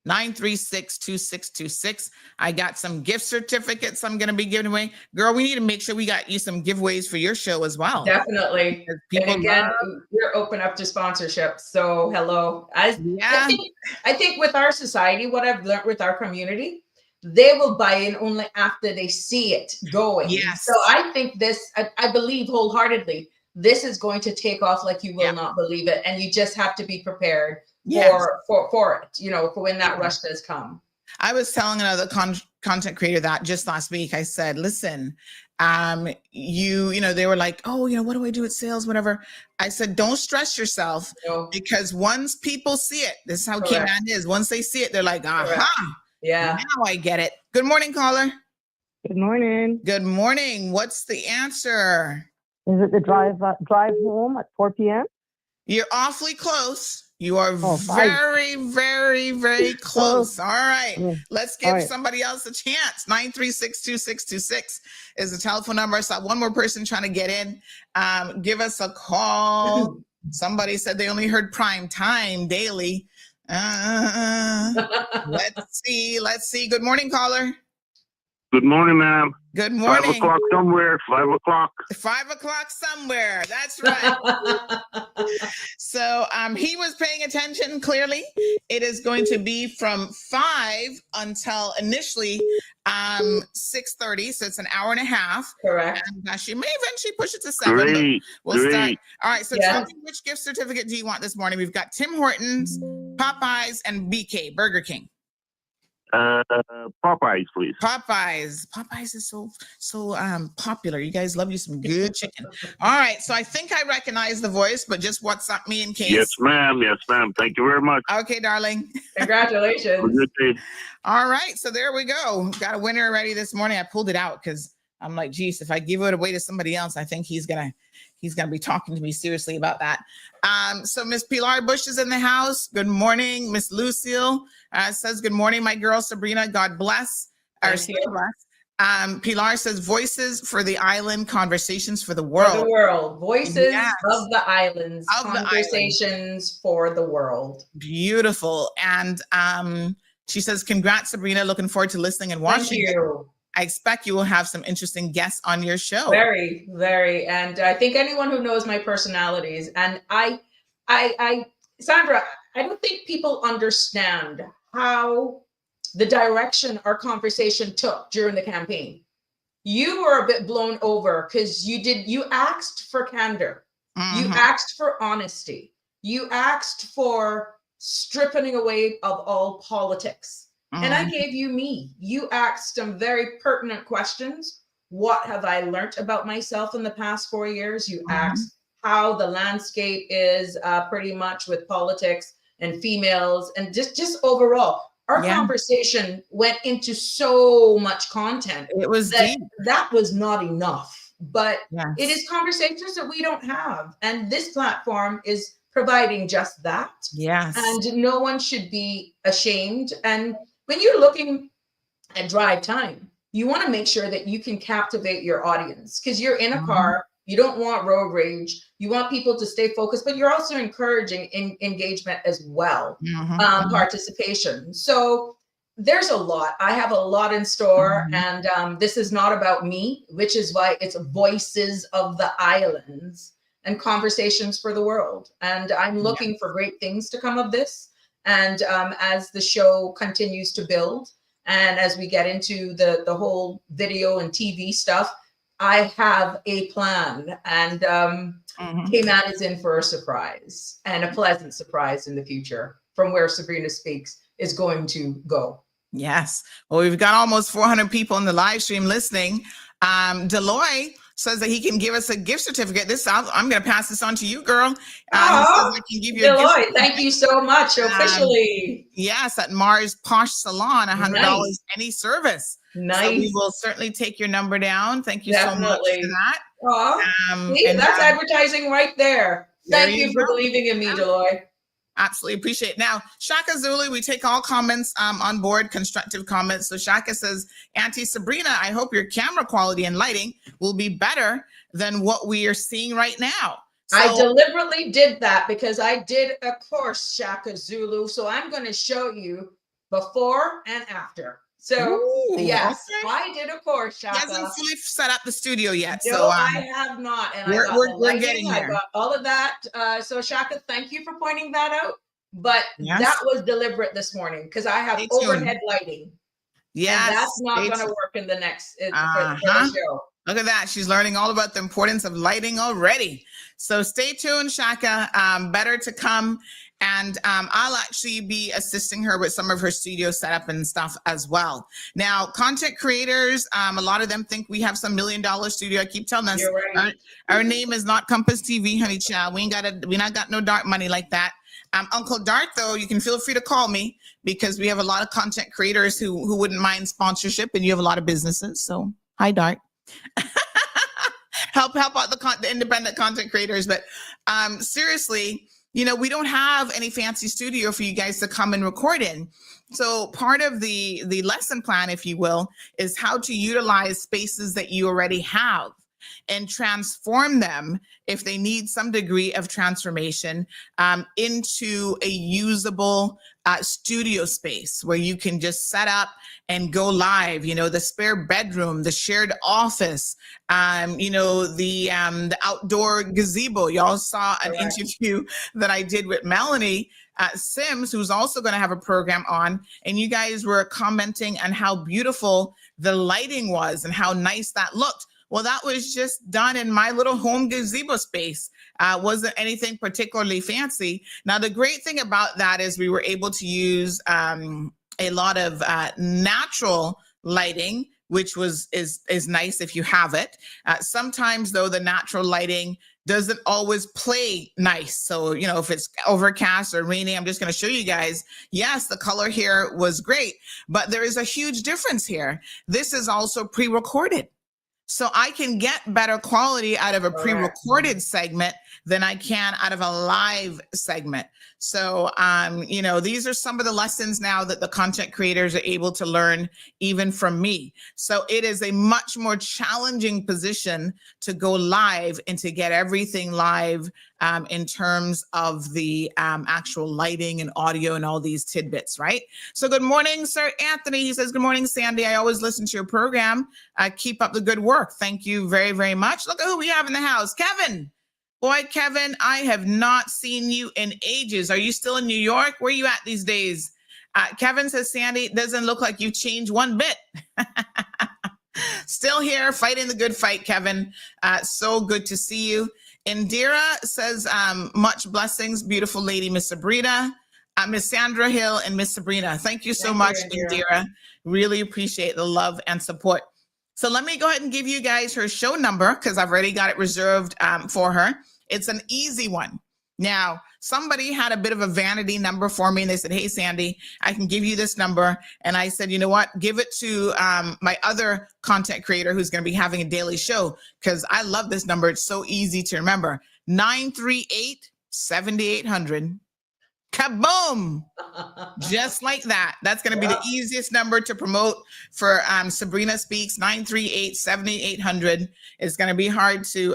[SPEAKER 4] 936-2626. I got some gift certificates I'm going to be giving away. Girl, we need to make sure we got you some giveaways for your show as well.
[SPEAKER 3] Definitely. And again, we're open up to sponsorship. So hello. I think with our society, what I've learned with our community, they will buy in only after they see it going.
[SPEAKER 4] Yes.
[SPEAKER 3] So I think this, I believe wholeheartedly, this is going to take off like you will not believe it. And you just have to be prepared for it, for when that rush does come.
[SPEAKER 4] I was telling another content creator that just last week. I said, listen, they were like, oh, what do I do with sales, whatever. I said, don't stress yourself, because once people see it, this is how K-Man is. Once they see it, they're like, aha, now I get it. Good morning, caller.
[SPEAKER 7] Good morning.
[SPEAKER 4] Good morning. What's the answer?
[SPEAKER 7] Is it the drive home at 4 p.m.?
[SPEAKER 4] You're awfully close. You are very, very, very close. All right. Let's give somebody else a chance. 936-2626 is the telephone number. I saw one more person trying to get in. Give us a call. Somebody said they only heard prime time daily. Let's see. Good morning, caller.
[SPEAKER 8] Good morning, ma'am.
[SPEAKER 4] Good morning.
[SPEAKER 8] 5 o'clock somewhere. 5 o'clock.
[SPEAKER 4] 5 o'clock somewhere. That's right. So he was paying attention clearly. It is going to be from 5 until initially 6:30. So it's an hour and a half.
[SPEAKER 3] Correct.
[SPEAKER 4] And she may eventually push it to 7.
[SPEAKER 8] Great.
[SPEAKER 4] We'll start. All right. So tell me, which gift certificate do you want this morning? We've got Tim Hortons, Popeyes, and BK, Burger King.
[SPEAKER 8] Popeyes, please.
[SPEAKER 4] Popeyes is so popular. You guys love you some good chicken. All right, so I think I recognize the voice, but just WhatsApp me in case.
[SPEAKER 8] Yes, ma'am. Thank you very much.
[SPEAKER 4] Okay, darling.
[SPEAKER 3] Congratulations.
[SPEAKER 8] Have a good day.
[SPEAKER 4] All right, so there we go. Got a winner already this morning. I pulled it out because I'm like, geez, if I give it away to somebody else, I think he's gonna be talking to me seriously about that. So Miss Pilar Bush is in the house. Good morning. Miss Lucille says, good morning, my girl Sabrina. God bless. Our
[SPEAKER 3] Thank
[SPEAKER 4] some
[SPEAKER 3] you.
[SPEAKER 4] of us. Pilar says voices for the island, conversations for the
[SPEAKER 3] For
[SPEAKER 4] world.
[SPEAKER 3] the world. Voices
[SPEAKER 4] Yes.
[SPEAKER 3] of the islands.
[SPEAKER 4] Of the
[SPEAKER 3] Conversations for the world.
[SPEAKER 4] Beautiful. And she says, congrats, Sabrina. Looking forward to listening and
[SPEAKER 3] Thank
[SPEAKER 4] watching.
[SPEAKER 3] you.
[SPEAKER 4] I expect you will have some interesting guests on your show.
[SPEAKER 3] Very, very. And I think anyone who knows my personalities, and Sandra, I don't think people understand how the direction our conversation took during the campaign. You were a bit blown over because you asked for candor. You asked for honesty. You asked for stripping away of all politics. And I gave you me. You asked some very pertinent questions. What have I learned about myself in the past 4 years? You asked how the landscape is pretty much with politics and females and just overall. Our conversation went into so much content.
[SPEAKER 4] It was
[SPEAKER 3] deep.
[SPEAKER 4] deep.
[SPEAKER 3] That was not enough, but it is conversations that we don't have. And this platform is providing just that.
[SPEAKER 4] Yes.
[SPEAKER 3] And no one should be ashamed. And when you're looking at drive time, you want to make sure that you can captivate your audience because you're in a car. You don't want road rage. You want people to stay focused, but you're also encouraging engagement as well, participation. So there's a lot. I have a lot in store, and this is not about me, which is why it's voices of the islands and conversations for the world. And I'm looking for great things to come of this. And as the show continues to build, and as we get into the whole video and TV stuff, I have a plan, and K-Man is in for a surprise, and a pleasant surprise in the future from where Sabrina Speaks is going to go.
[SPEAKER 4] Yes. Well, we've got almost 400 people in the live stream listening. Deloy says that he can give us a gift certificate. I'm going to pass this on to you, girl. He says I can give you a gift certificate.
[SPEAKER 3] Thank you so much. Officially.
[SPEAKER 4] Yes, at Mars Posh Salon, $100 any service.
[SPEAKER 3] Nice.
[SPEAKER 4] So we will certainly take your number down. Thank you so much for that.
[SPEAKER 3] That's advertising right there. Thank you for believing in me, Deloy.
[SPEAKER 4] Absolutely appreciate it. Now, Shaka Zulu, we take all comments on board, constructive comments. So Shaka says, Auntie Sabrina, I hope your camera quality and lighting will be better than what we are seeing right now. So,
[SPEAKER 3] I deliberately did that because I did a course, Shaka Zulu. So I'm going to show you before and after. So yes, okay. I did a course, Shaka.
[SPEAKER 4] He hasn't fully set up the studio yet.
[SPEAKER 3] No,
[SPEAKER 4] so
[SPEAKER 3] I have not. And
[SPEAKER 4] we're getting there.
[SPEAKER 3] I got all of that. So Shaka, thank you for pointing that out. But that was deliberate this morning because I have overhead lighting.
[SPEAKER 4] Yes.
[SPEAKER 3] And that's not going to work in the next for the show.
[SPEAKER 4] Look at that. She's learning all about the importance of lighting already. So stay tuned, Shaka. Better to come. And I'll actually be assisting her with some of her studio setup and stuff as well. Now, content creators, a lot of them think we have some $1 million studio. I keep telling us our name is not Compass TV, honey child. We not got no dark money like that. Uncle Dart, though, you can feel free to call me because we have a lot of content creators who wouldn't mind sponsorship, and you have a lot of businesses. So hi, Dart. help out the independent content creators. But seriously, we don't have any fancy studio for you guys to come and record in. So part of the lesson plan, if you will, is how to utilize spaces that you already have and transform them, if they need some degree of transformation, into a usable studio space where you can just set up and go live. The spare bedroom, the shared office, the outdoor gazebo. Y'all saw an interview that I did with Melanie Sims, who's also going to have a program on, and you guys were commenting on how beautiful the lighting was and how nice that looked. Well, that was just done in my little home gazebo space. Wasn't anything particularly fancy. Now, the great thing about that is we were able to use a lot of natural lighting, which is nice if you have it. Sometimes, though, the natural lighting doesn't always play nice. So, if it's overcast or rainy, I'm just going to show you guys. Yes, the color here was great, but there is a huge difference here. This is also pre-recorded. So I can get better quality out of a pre-recorded segment than I can out of a live segment. So, these are some of the lessons now that the content creators are able to learn even from me. So it is a much more challenging position to go live and to get everything live in terms of the actual lighting and audio and all these tidbits, right? So good morning, Sir Anthony. He says, good morning, Sandy. I always listen to your program. Keep up the good work. Thank you very, very much. Look at who we have in the house. Kevin. Boy, Kevin, I have not seen you in ages. Are you still in New York? Where are you at these days? Kevin says, Sandy, it doesn't look like you've changed one bit. Still here, fighting the good fight, Kevin. So good to see you. Indira says, much blessings, beautiful lady, Miss Sabrina, Miss Sandra Hill, and Miss Sabrina. Thank you so much, Indira. Really appreciate the love and support. So let me go ahead and give you guys her show number because I've already got it reserved for her. It's an easy one. Now, somebody had a bit of a vanity number for me and they said, hey, Sandy, I can give you this number. And I said, you know what? Give it to my other content creator who's going to be having a daily show because I love this number. It's so easy to remember. 938-7800. Kaboom! Just like that. That's going to be the easiest number to promote for Sabrina Speaks. 938-7800. It's going to be hard to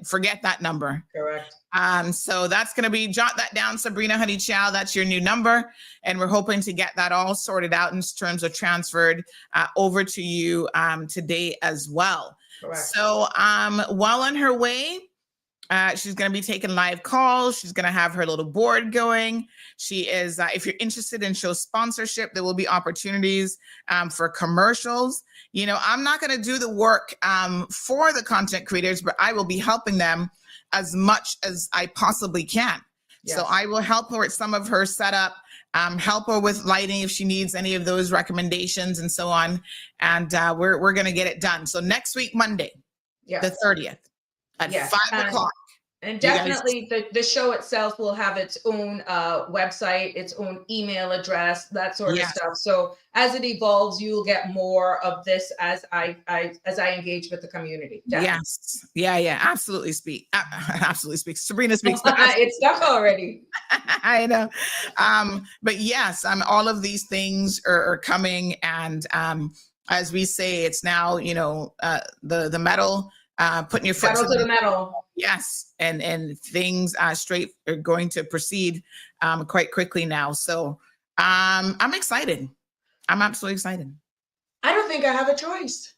[SPEAKER 4] forget that number.
[SPEAKER 3] Correct.
[SPEAKER 4] So that's going to be, jot that down, Sabrina Honey Chow. That's your new number. And we're hoping to get that all sorted out in terms of transferred over to you today as well.
[SPEAKER 3] Correct.
[SPEAKER 4] So while on her way, she's going to be taking live calls. She's going to have her little board going. She is, if you're interested in show sponsorship, there will be opportunities for commercials. I'm not going to do the work for the content creators, but I will be helping them as much as I possibly can. Yes. So I will help her with some of her setup, help her with lighting if she needs any of those recommendations and so on. And we're going to get it done. So next week, Monday, the 30th. At 5 o'clock.
[SPEAKER 3] And definitely the show itself will have its own website, its own email address, that sort of stuff. So as it evolves, you'll get more of this as I engage with the community. Definitely.
[SPEAKER 4] Yes. Yeah. Absolutely speak. Absolutely speak. Sabrina Speaks.
[SPEAKER 3] It's stuck already.
[SPEAKER 4] I know. But yes, all of these things are coming. And as we say, it's now, the metal, putting your foot
[SPEAKER 3] to the metal.
[SPEAKER 4] Yes. And things straight are going to proceed quite quickly now. So I'm excited. I'm absolutely excited.
[SPEAKER 3] I don't think I have a choice.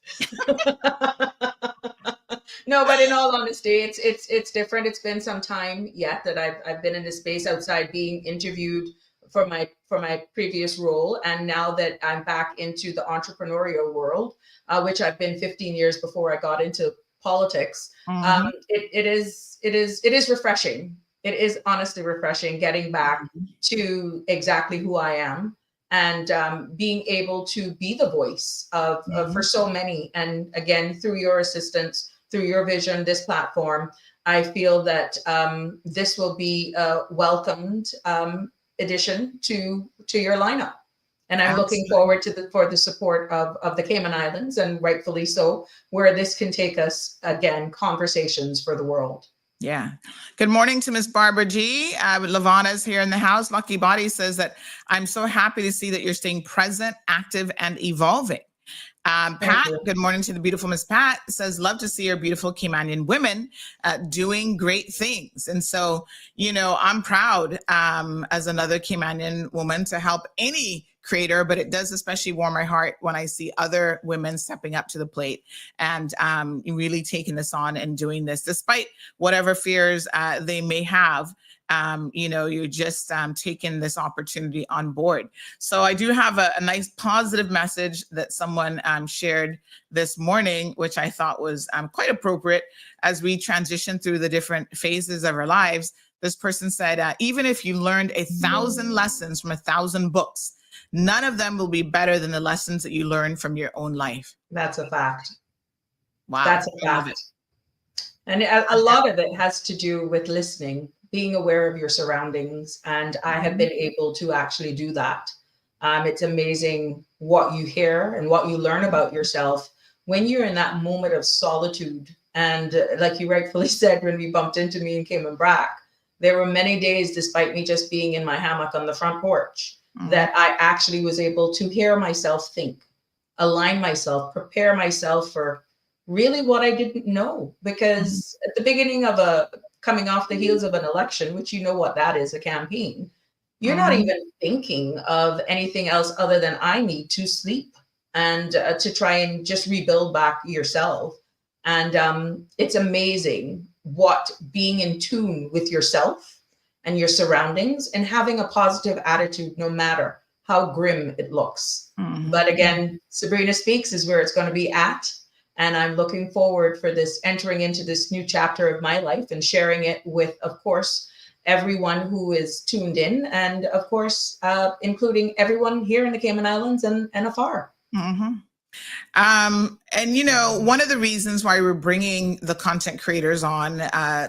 [SPEAKER 3] No, but in all honesty, it's different. It's been some time yet that I've been in this space outside being interviewed for my previous role. And now that I'm back into the entrepreneurial world, which I've been 15 years before I got into politics. Mm-hmm. It is refreshing. It is honestly refreshing getting back to exactly who I am and being able to be the voice of for so many. And again, through your assistance, through your vision, this platform, I feel that this will be a welcomed addition to your lineup. And I'm looking forward for the support of the Cayman Islands, and rightfully so, where this can take us, again, conversations for the world.
[SPEAKER 4] Yeah. Good morning to Miss Barbara G. Lavana's here in the house. Lucky Body says that I'm so happy to see that you're staying present, active, and evolving. Pat, good morning to the beautiful Miss Pat, says, love to see your beautiful Caymanian women doing great things. And so, I'm proud as another Caymanian woman to help any creator, but it does especially warm my heart when I see other women stepping up to the plate and really taking this on and doing this, despite whatever fears they may have. You're just taking this opportunity on board. So I do have a nice positive message that someone shared this morning, which I thought was quite appropriate as we transition through the different phases of our lives. This person said, even if you learned 1,000 lessons from 1,000 books, none of them will be better than the lessons that you learn from your own life.
[SPEAKER 3] That's a fact.
[SPEAKER 4] Wow.
[SPEAKER 3] That's a fact. And a lot of it has to do with listening, being aware of your surroundings. And I have been able to actually do that. It's amazing what you hear and what you learn about yourself when you're in that moment of solitude, and like you rightfully said, when we bumped into me and came back, there were many days, despite me just being in my hammock on the front porch, that I actually was able to hear myself think, align myself, prepare myself for really what I didn't know. Because at the beginning of coming off the heels of an election, which you know what that is, a campaign, you're not even thinking of anything else other than I need to sleep and to try and just rebuild back yourself. And it's amazing what being in tune with yourself and your surroundings and having a positive attitude, no matter how grim it looks. But again, Sabrina Speaks is where it's going to be at. And I'm looking forward for this, entering into this new chapter of my life and sharing it with, of course, everyone who is tuned in. And of course, including everyone here in the Cayman Islands and afar.
[SPEAKER 4] And, you know, one of the reasons why we're bringing the content creators on,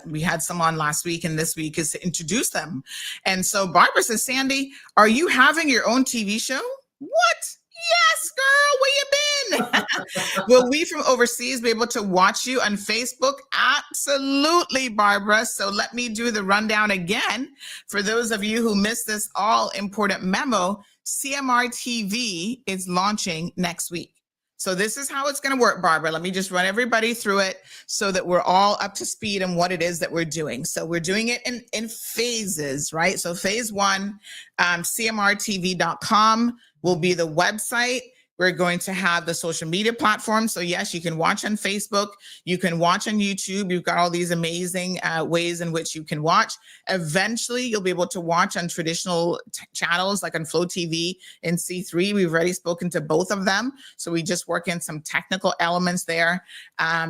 [SPEAKER 4] we had some on last week and this week, is to introduce them. And so Barbara says, Sandy, are you having your own TV show? What? Yes, girl, where you been? Will we from overseas be able to watch you on Facebook? Absolutely, Barbara. So let me do the rundown again. For those of you who missed this all important memo, CMR TV is launching next week. So this is how it's going to work, Barbara. Let me just run everybody through it so that we're all up to speed on what it is that we're doing. So we're doing it in phases, right? So phase one, CMRTV.com will be the website. We're going to have the social media platforms. So yes, you can watch on Facebook. You can watch on YouTube. You've got all these amazing ways in which you can watch. Eventually, you'll be able to watch on traditional channels like on Flow TV and C3. We've already spoken to both of them. So we just work in some technical elements there.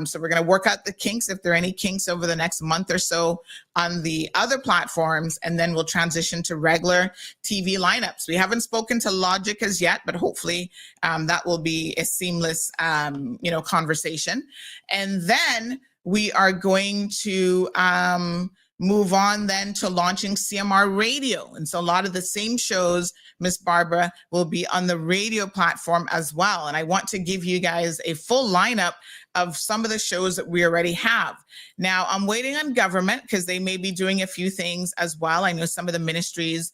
[SPEAKER 4] So we're going to work out the kinks, if there are any kinks, over the next month or so on the other platforms. And then we'll transition to regular TV lineups. We haven't spoken to Logic as yet, but hopefully that will be a seamless, conversation. And then we are going to move on then to launching CMR Radio. And so a lot of the same shows, Miss Barbara, will be on the radio platform as well. And I want to give you guys a full lineup of some of the shows that we already have. Now, I'm waiting on government because they may be doing a few things as well. I know some of the ministries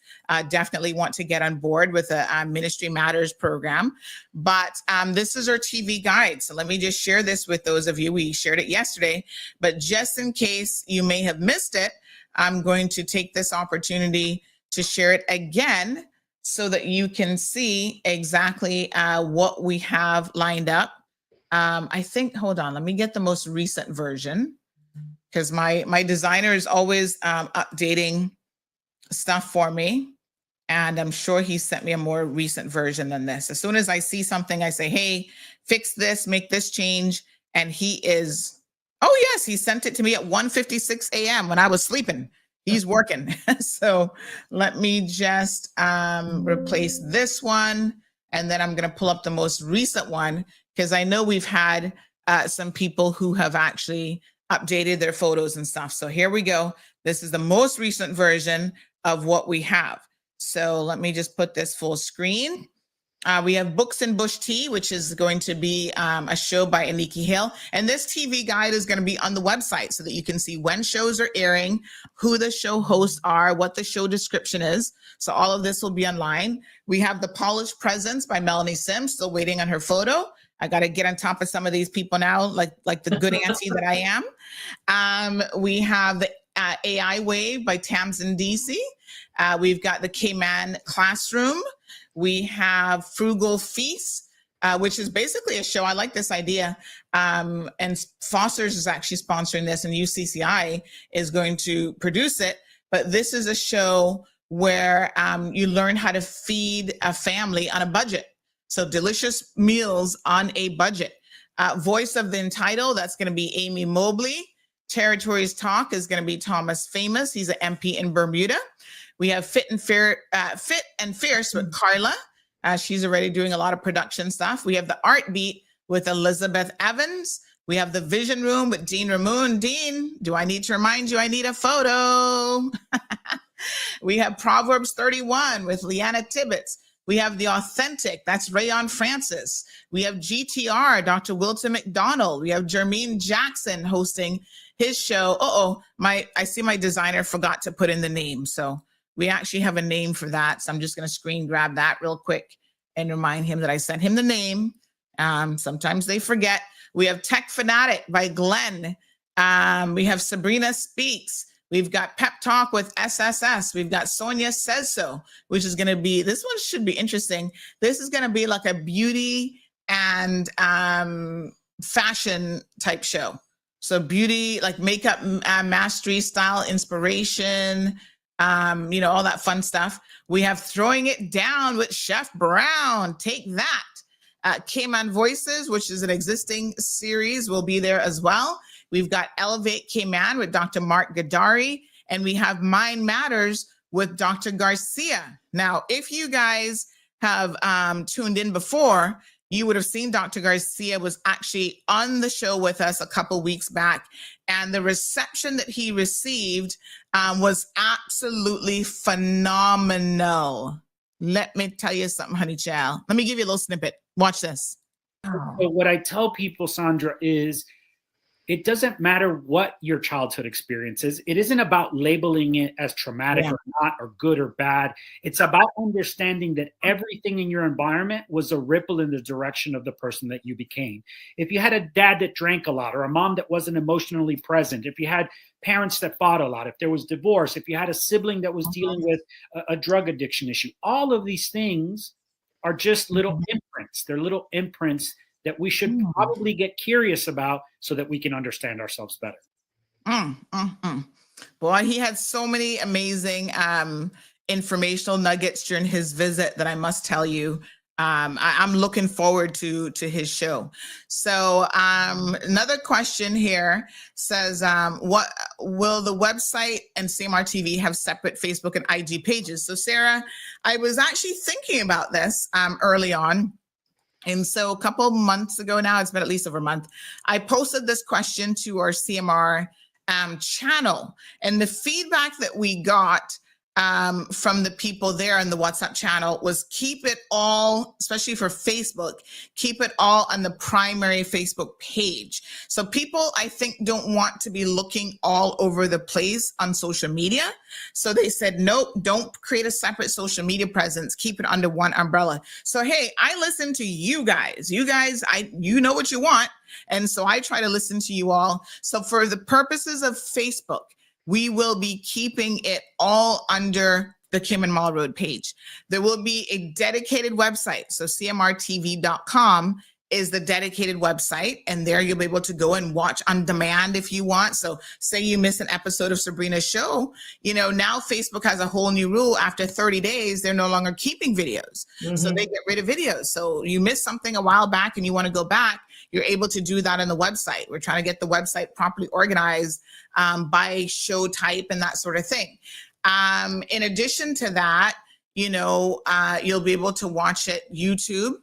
[SPEAKER 4] definitely want to get on board with a Ministry Matters program, but this is our TV guide. So let me just share this with those of you. We shared it yesterday, but just in case you may have missed it, I'm going to take this opportunity to share it again so that you can see exactly what we have lined up. I think, hold on, let me get the most recent version because my designer is always updating stuff for me. And I'm sure he sent me a more recent version than this. As soon as I see something, I say, hey, fix this, make this change. And he is, oh yes, he sent it to me at 1:56 a.m. when I was sleeping. He's working. So let me just replace this one. And then I'm going to pull up the most recent one, because I know we've had some people who have actually updated their photos and stuff. So here we go. This is the most recent version of what we have. So let me just put this full screen. We have Books and Bush Tea, which is going to be a show by Aniki Hale. And this TV guide is going to be on the website so that you can see when shows are airing, who the show hosts are, what the show description is. So all of this will be online. We have The Polished Presence by Melanie Sims, still waiting on her photo. I got to get on top of some of these people now, like the good auntie that I am. We have the AI Wave by Tamsin DC. We've got the Cayman Classroom. We have Frugal Feast, which is basically a show. I like this idea. And Foster's is actually sponsoring this, and UCCI is going to produce it. But this is a show where you learn how to feed a family on a budget. So delicious meals on a budget. Voice of the Entitled, that's going to be Amy Mobley. Territories Talk is going to be Thomas Famous. He's an MP in Bermuda. We have Fit and Fierce with Carla. She's already doing a lot of production stuff. We have the Art Beat with Elizabeth Evans. We have the Vision Room with Dean Ramoon. Dean, do I need to remind you I need a photo? We have Proverbs 31 with Leanna Tibbetts. We have The Authentic. That's Rayon Francis. We have GTR, Dr. Wilton McDonald. We have Jermaine Jackson hosting his show. I see my designer forgot to put in the name. So we actually have a name for that. So I'm just going to screen grab that real quick and remind him that I sent him the name. Sometimes they forget. We have Tech Fanatic by Glenn. We have Sabrina Speaks. We've got Pep Talk with SSS. We've got Sonia Says So, which is going to be, this one should be interesting. This is going to be like a beauty and fashion type show. So beauty, like makeup mastery, style inspiration, all that fun stuff. We have Throwing It Down with Chef Brown. Take that. Cayman Voices, which is an existing series, will be there as well. We've got Elevate Cayman with Dr. Mark Gadari, and we have Mind Matters with Dr. Garcia. Now, if you guys have tuned in before, you would have seen Dr. Garcia was actually on the show with us a couple weeks back, and the reception that he received was absolutely phenomenal. Let me tell you something, honey child. Let me give you a little snippet. Watch this.
[SPEAKER 9] So what I tell people, Sandra, is it doesn't matter what your childhood experience is. It isn't about labeling it as traumatic or not, or good or bad. It's about understanding that everything in your environment was a ripple in the direction of the person that you became. If you had a dad that drank a lot, or a mom that wasn't emotionally present, if you had parents that fought a lot, if there was divorce, if you had a sibling that was dealing with a drug addiction issue, all of these things are just little imprints. They're little imprints that we should probably get curious about so that we can understand ourselves better.
[SPEAKER 4] Boy, he had so many amazing informational nuggets during his visit that I must tell you. I'm looking forward to his show. So another question here says, what will the website and CMR TV have separate Facebook and IG pages? So Sarah, I was actually thinking about this early on. And so a couple months ago now, it's been at least over a month, I posted this question to our CMR channel. And the feedback that we got from the people there in the WhatsApp channel was keep it all, especially for Facebook, keep it all on the primary Facebook page. So people, I think, don't want to be looking all over the place on social media. So they said, nope, don't create a separate social media presence. Keep it under one umbrella. So, hey, I listen to you guys. You guys, you know what you want. And so I try to listen to you all. So for the purposes of Facebook, we will be keeping it all under the Cayman Mall Road page. There will be a dedicated website. So cmrtv.com is the dedicated website. And there you'll be able to go and watch on demand if you want. So say you miss an episode of Sabrina's show, now Facebook has a whole new rule. After 30 days, they're no longer keeping videos. So they get rid of videos. So you missed something a while back and you want to go back, you're able to do that on the website. We're trying to get the website properly organized by show type and that sort of thing. In addition to that, you'll be able to watch it YouTube.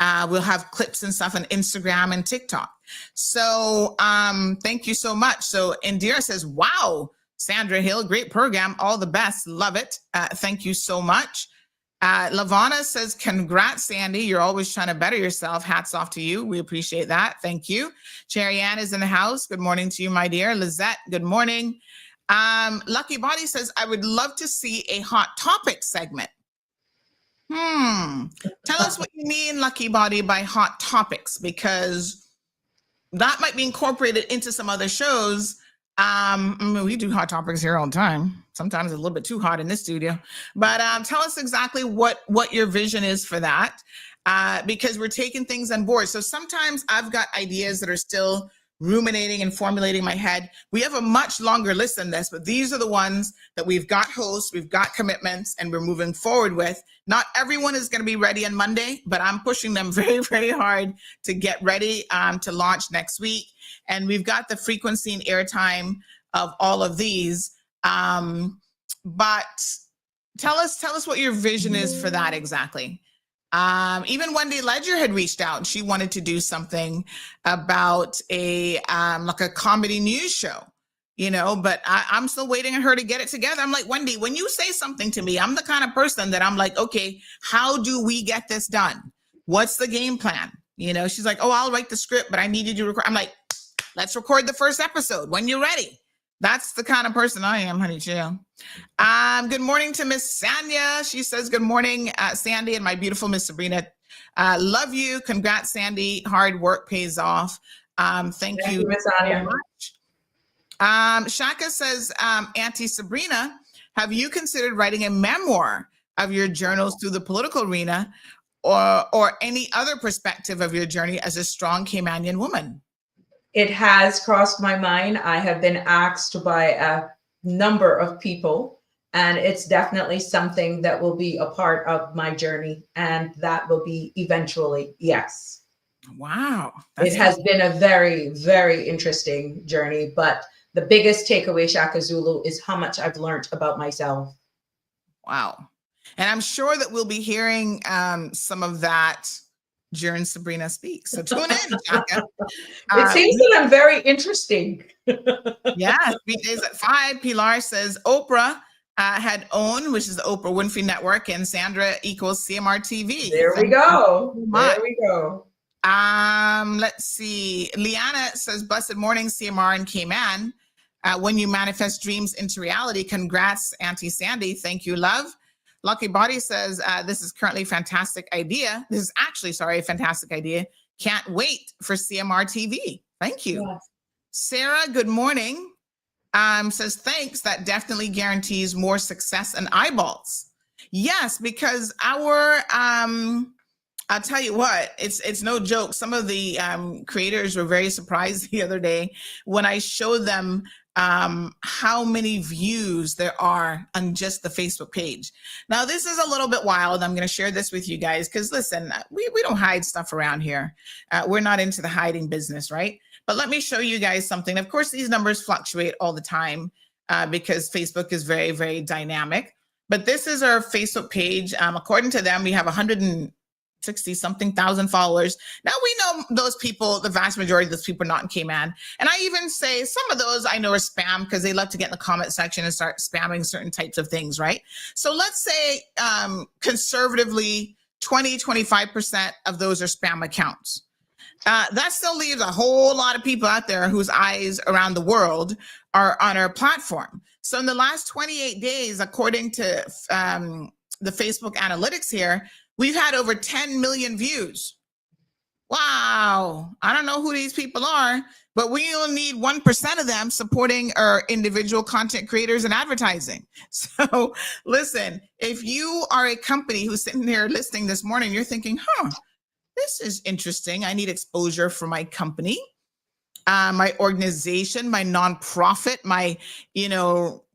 [SPEAKER 4] We'll have clips and stuff on Instagram and TikTok. So thank you so much. So Indira says, wow, Sandra Hill, great program. All the best. Love it. Thank you so much. Lavana says, congrats, Sandy. You're always trying to better yourself. Hats off to you. We appreciate that. Thank you. Cherry Ann is in the house. Good morning to you, my dear. Lizette, good morning. Lucky Body says, I would love to see a hot topic segment. Tell us what you mean, Lucky Body, by hot topics, because that might be incorporated into some other shows. We do hot topics here all the time. Sometimes it's a little bit too hot in this studio, but tell us exactly what your vision is for that, because we're taking things on board. So sometimes I've got ideas that are still ruminating and formulating in my head. We have a much longer list than this, but these are the ones that we've got hosts, we've got commitments, and we're moving forward with. Not everyone is going to be ready on Monday, but I'm pushing them very, very hard to get ready to launch next week. And we've got the frequency and airtime of all of these. But tell us what your vision is for that exactly. Even Wendy Ledger had reached out. She wanted to do something about like a comedy news show, but I'm still waiting on her to get it together. I'm like, Wendy, when you say something to me, I'm the kind of person that I'm like, okay, how do we get this done? What's the game plan? She's like, oh, I'll write the script, but I need you to record. I'm like, let's record the first episode when you're ready. That's the kind of person I am, honey chill. Good morning to Miss Sanya. She says, good morning, Sandy, and my beautiful Miss Sabrina. Love you. Congrats, Sandy. Hard work pays off. Thank you,
[SPEAKER 3] Miss Sanya.
[SPEAKER 4] Shaka says, Auntie Sabrina, have you considered writing a memoir of your journals through the political arena or any other perspective of your journey as a strong Caymanian woman?
[SPEAKER 3] It has crossed my mind. I have been asked by a number of people, and it's definitely something that will be a part of my journey, and that will be eventually, yes.
[SPEAKER 4] Wow.
[SPEAKER 3] It has been a very, very interesting journey, but the biggest takeaway, Shaka Zulu, is how much I've learned about myself.
[SPEAKER 4] Wow. And I'm sure that we'll be hearing some of that during Sabrina Speaks. So tune in, Shaka.
[SPEAKER 3] It seems that I'm very interesting.
[SPEAKER 4] Yeah, weekdays at 5. Pilar says Oprah had OWN, which is the Oprah Winfrey Network, and Sandra equals CMR TV.
[SPEAKER 3] There we go. There we go.
[SPEAKER 4] Let's see. Liana says, blessed morning, CMR and Cayman. When you manifest dreams into reality, congrats, Auntie Sandy. Thank you, love. Lucky Body says, this is currently a fantastic idea. This is actually, a fantastic idea. Can't wait for CMR TV. Thank you. Yes. Sarah, good morning. Says, thanks. That definitely guarantees more success and eyeballs. Yes, because I'll tell you what, it's no joke. Some of the creators were very surprised the other day when I showed them how many views there are on just the Facebook page. Now, this is a little bit wild. I'm going to share this with you guys because, listen, we don't hide stuff around here. We're not into the hiding business, right? But let me show you guys something. Of course, these numbers fluctuate all the time because Facebook is very, very dynamic. But this is our Facebook page. According to them, we have 160-something thousand followers. Now we know those people, the vast majority of those people are not in Cayman. And I even say some of those I know are spam because they love to get in the comment section and start spamming certain types of things, right? So let's say conservatively 20-25% of those are spam accounts. That still leaves a whole lot of people out there whose eyes around the world are on our platform. So in the last 28 days, according to the Facebook analytics here, we've had over 10 million views. Wow. I don't know who these people are, but we only need 1% of them supporting our individual content creators and advertising. So listen, if you are a company who's sitting there listening this morning, you're thinking, this is interesting. I need exposure for my company, my organization, my nonprofit, my,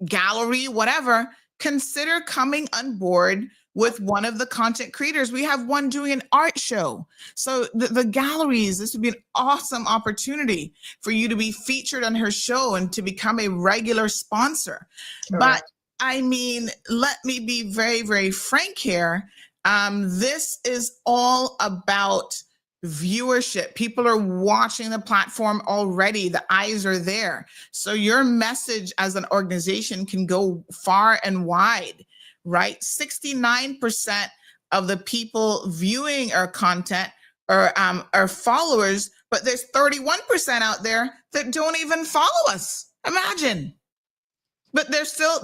[SPEAKER 4] gallery, whatever. Consider coming on board with one of the content creators. We have one doing an art show. So the galleries, this would be an awesome opportunity for you to be featured on her show and to become a regular sponsor. Sure. But I mean, let me be very, very frank here. This is all about viewership. People are watching the platform already. The eyes are there. So your message as an organization can go far and wide, right? 69% of the people viewing our content are followers, but there's 31% out there that don't even follow us. Imagine. But they're still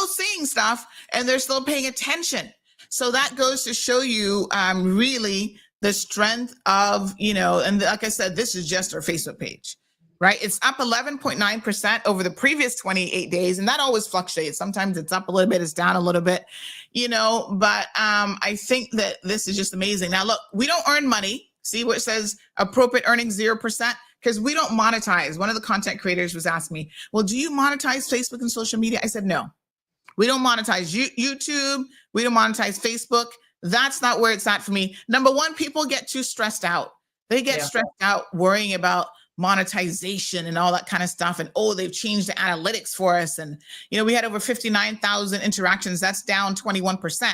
[SPEAKER 4] seeing stuff and they're still paying attention. So that goes to show you really the strength of, and like I said, this is just our Facebook page, right? It's up 11.9% over the previous 28 days. And that always fluctuates. Sometimes it's up a little bit, it's down a little bit, but I think that this is just amazing. Now, look, we don't earn money. See what it says, appropriate earnings 0%, because we don't monetize. One of the content creators was asking me, well, do you monetize Facebook and social media? I said, no, we don't monetize YouTube. We don't monetize Facebook. That's not where it's at for me. Number one, people get too stressed out. They get stressed out worrying about monetization and all that kind of stuff. And, they've changed the analytics for us. And, we had over 59,000 interactions. That's down 21%.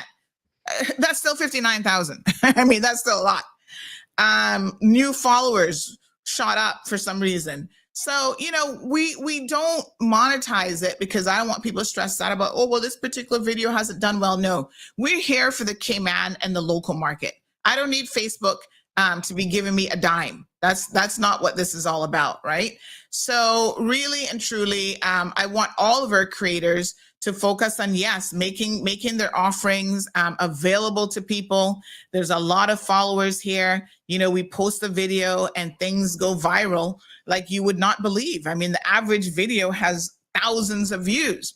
[SPEAKER 4] That's still 59,000. I mean, that's still a lot. New followers shot up for some reason. So, we don't monetize it because I don't want people stressed out about, oh, well, this particular video hasn't done well. No, we're here for the Cayman and the local market. I don't need Facebook to be giving me a dime. That's not what this is all about, right? So really and truly, I want all of our creators to focus on, yes, making their offerings available to people. There's a lot of followers here. We post a video and things go viral like you would not believe. I mean, the average video has thousands of views.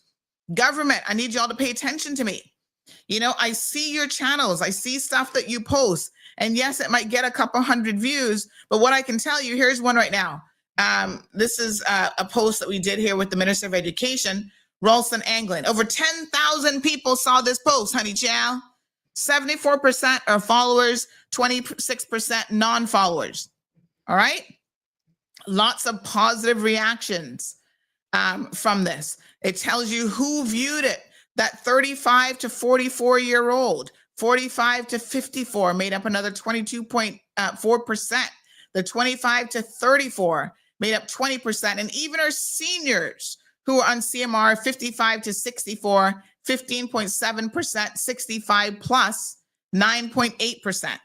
[SPEAKER 4] Government, I need y'all to pay attention to me. I see your channels. I see stuff that you post. And yes, it might get a couple hundred views, but what I can tell you, here's one right now. This is a post that we did here with the Minister of Education, Ralston Anglin. Over 10,000 people saw this post, honey chow. 74% are followers, 26% non-followers. All right? Lots of positive reactions from this. It tells you who viewed it. That 35 to 44-year-old, 45 to 54 made up another 22.4%. The 25 to 34 made up 20%. And even our seniors who are on CMR, 55 to 64, 15.7%, 65 plus, 9.8%.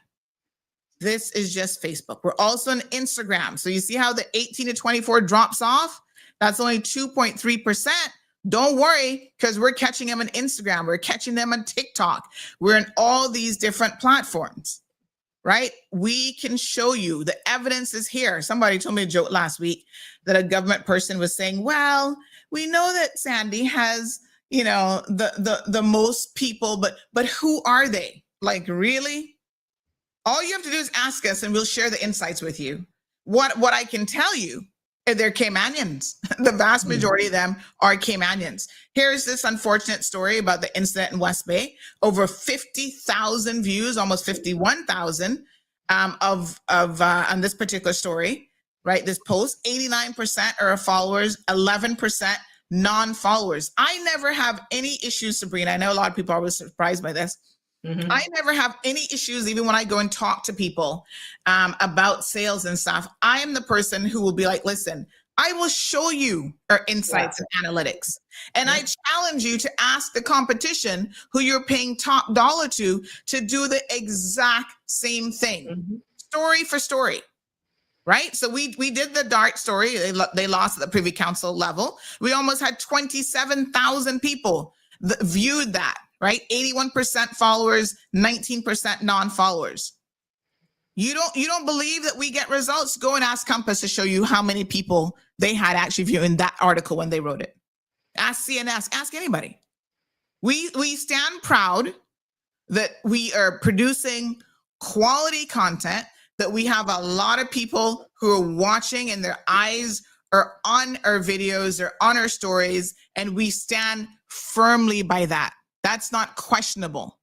[SPEAKER 4] This is just Facebook. We're also on Instagram. So you see how the 18 to 24 drops off? That's only 2.3%. Don't worry, because we're catching them on Instagram. We're catching them on TikTok. We're in all these different platforms, right? We can show you the evidence is here. Somebody told me a joke last week that a government person was saying, well, we know that Sandy has, the most people, but who are they? Like, really? All you have to do is ask us and we'll share the insights with you. What I can tell you, they're Caymanians. The vast majority of them are Caymanians. Here's this unfortunate story about the incident in West Bay. Over 50,000 views, almost 51,000 on this particular story, right? This post, 89% are followers, 11% non-followers. I never have any issues, Sabrina. I know a lot of people are always surprised by this. Mm-hmm. I never have any issues, even when I go and talk to people about sales and stuff. I am the person who will be like, listen, I will show you our insights and analytics. And I challenge you to ask the competition who you're paying top dollar to do the exact same thing, story for story. Right? So we did the DART story. They lost at the Privy Council level. We almost had 27,000 people that viewed that. Right? 81% followers, 19% non-followers. You don't believe that we get results? Go and ask Compass to show you how many people they had actually viewing that article when they wrote it. Ask CNS, ask anybody. We stand proud that we are producing quality content, that we have a lot of people who are watching and their eyes are on our videos or on our stories, and we stand firmly by that. That's not questionable.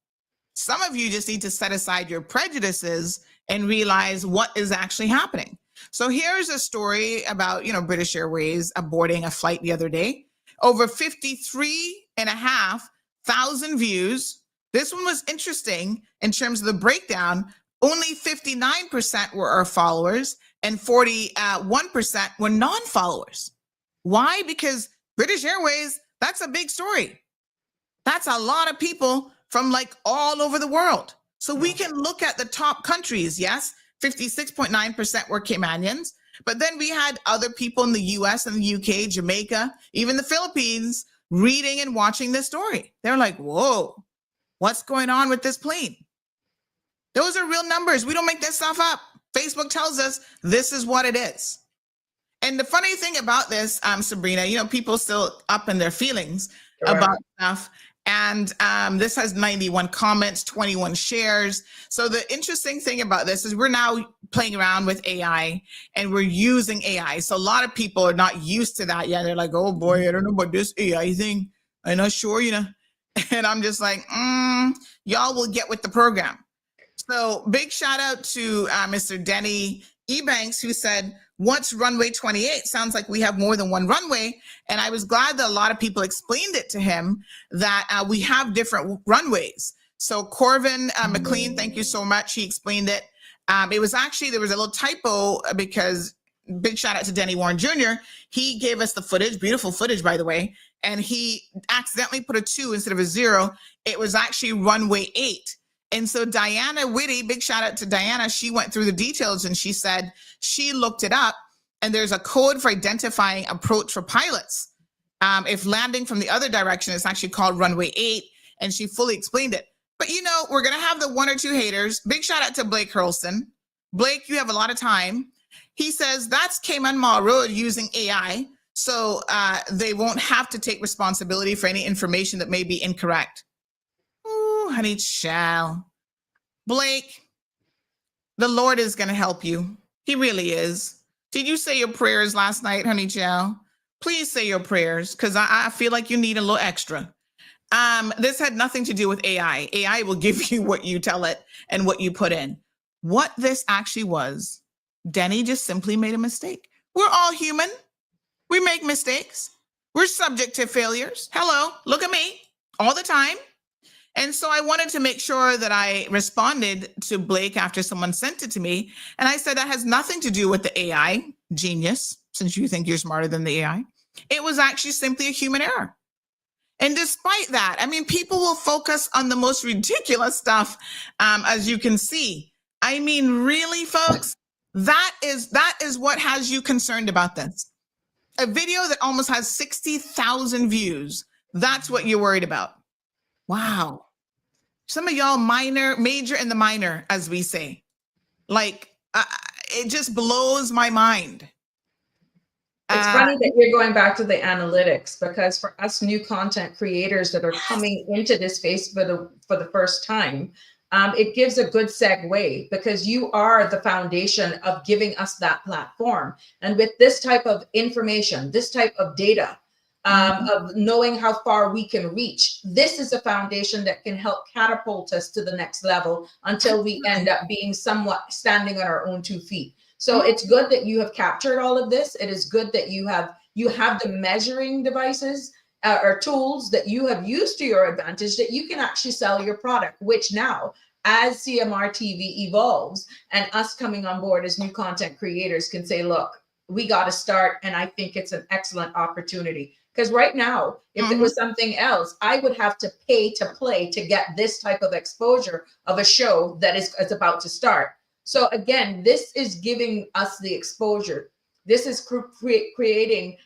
[SPEAKER 4] Some of you just need to set aside your prejudices and realize what is actually happening. So here's a story about, British Airways aborting a flight the other day. Over 53,500 views. This one was interesting in terms of the breakdown. Only 59% were our followers and 41% were non-followers. Why? Because British Airways, that's a big story. That's a lot of people from like all over the world. So we can look at the top countries. Yes, 56.9% were Caymanians, but then we had other people in the US and the UK, Jamaica, even the Philippines reading and watching this story. They're like, whoa, what's going on with this plane? Those are real numbers. We don't make this stuff up. Facebook tells us this is what it is. And the funny thing about this, Sabrina, people still up in their feelings about stuff. And this has 91 comments, 21 shares. So the interesting thing about this is we're now playing around with AI and we're using AI. So a lot of people are not used to that yet. They're like, oh boy, I don't know about this AI thing. I'm not sure, And I'm just like, y'all will get with the program. So big shout out to Mr. Denny Ebanks, who said, what's runway 28? Sounds like we have more than one runway. And I was glad that a lot of people explained it to him that we have different runways. So Corvin McLean, thank you so much. He explained it. It was actually, there was a little typo because big shout out to Denny Warren Jr. He gave us the footage, beautiful footage, by the way, and he accidentally put a 2 instead of a 0. It was actually runway 8. And so Diana Whitty, big shout out to Diana, she went through the details and she said she looked it up and there's a code for identifying approach for pilots. If landing from the other direction, it's actually called runway 8, and she fully explained it. But you know, we're going to have the 1 or 2 haters. Big shout out to Blake Hurlston. Blake, you have a lot of time. He says that's Cayman Mall Road using AI, so they won't have to take responsibility for any information that may be incorrect. Ooh, honey child. Blake, the Lord is going to help you. He really is. Did you say your prayers last night, honey child? Please say your prayers, because I feel like you need a little extra. This had nothing to do with AI. AI will give you what you tell it and what you put in. What this actually was, Denny just simply made a mistake. We're all human. We make mistakes. We're subject to failures. Hello, look at me all the time. And so I wanted to make sure that I responded to Blake after someone sent it to me. And I said, that has nothing to do with the AI, genius, since you think you're smarter than the AI. It was actually simply a human error. And despite that, I mean, people will focus on the most ridiculous stuff, as you can see. I mean, really, folks, that is what has you concerned about this. A video that almost has 60,000 views. That's what you're worried about. Wow. Some of y'all major in the minor, as we say. Like, it just blows my mind.
[SPEAKER 3] It's funny that you're going back to the analytics, because for us new content creators that are coming into this space for the first time, it gives a good segue, because you are the foundation of giving us that platform. And with this type of information, this type of data, of knowing how far we can reach, this is a foundation that can help catapult us to the next level until we end up being somewhat standing on our own 2 feet. So it's good that you have captured all of this. It is good that you have the measuring devices or tools that you have used to your advantage, that you can actually sell your product, which now, as CMR TV evolves and us coming on board as new content creators can say, look, we got to start. And I think it's an excellent opportunity. Because right now, if it was something else, I would have to pay to play to get this type of exposure of a show that is about to start. So again, this is giving us the exposure. This is creating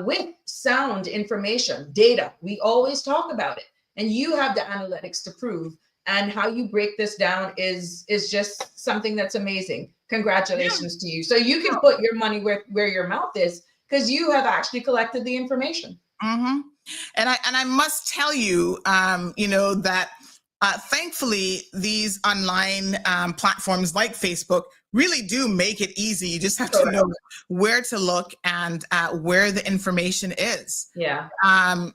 [SPEAKER 3] with sound information, data. We always talk about it. And you have the analytics to prove. And how you break this down is just something that's amazing. Congratulations to you. So you can put your money where your mouth is, because you have actually collected the information.
[SPEAKER 4] And I must tell you, that thankfully these online platforms like Facebook really do make it easy. You just have to know where to look and where the information is.
[SPEAKER 3] Yeah.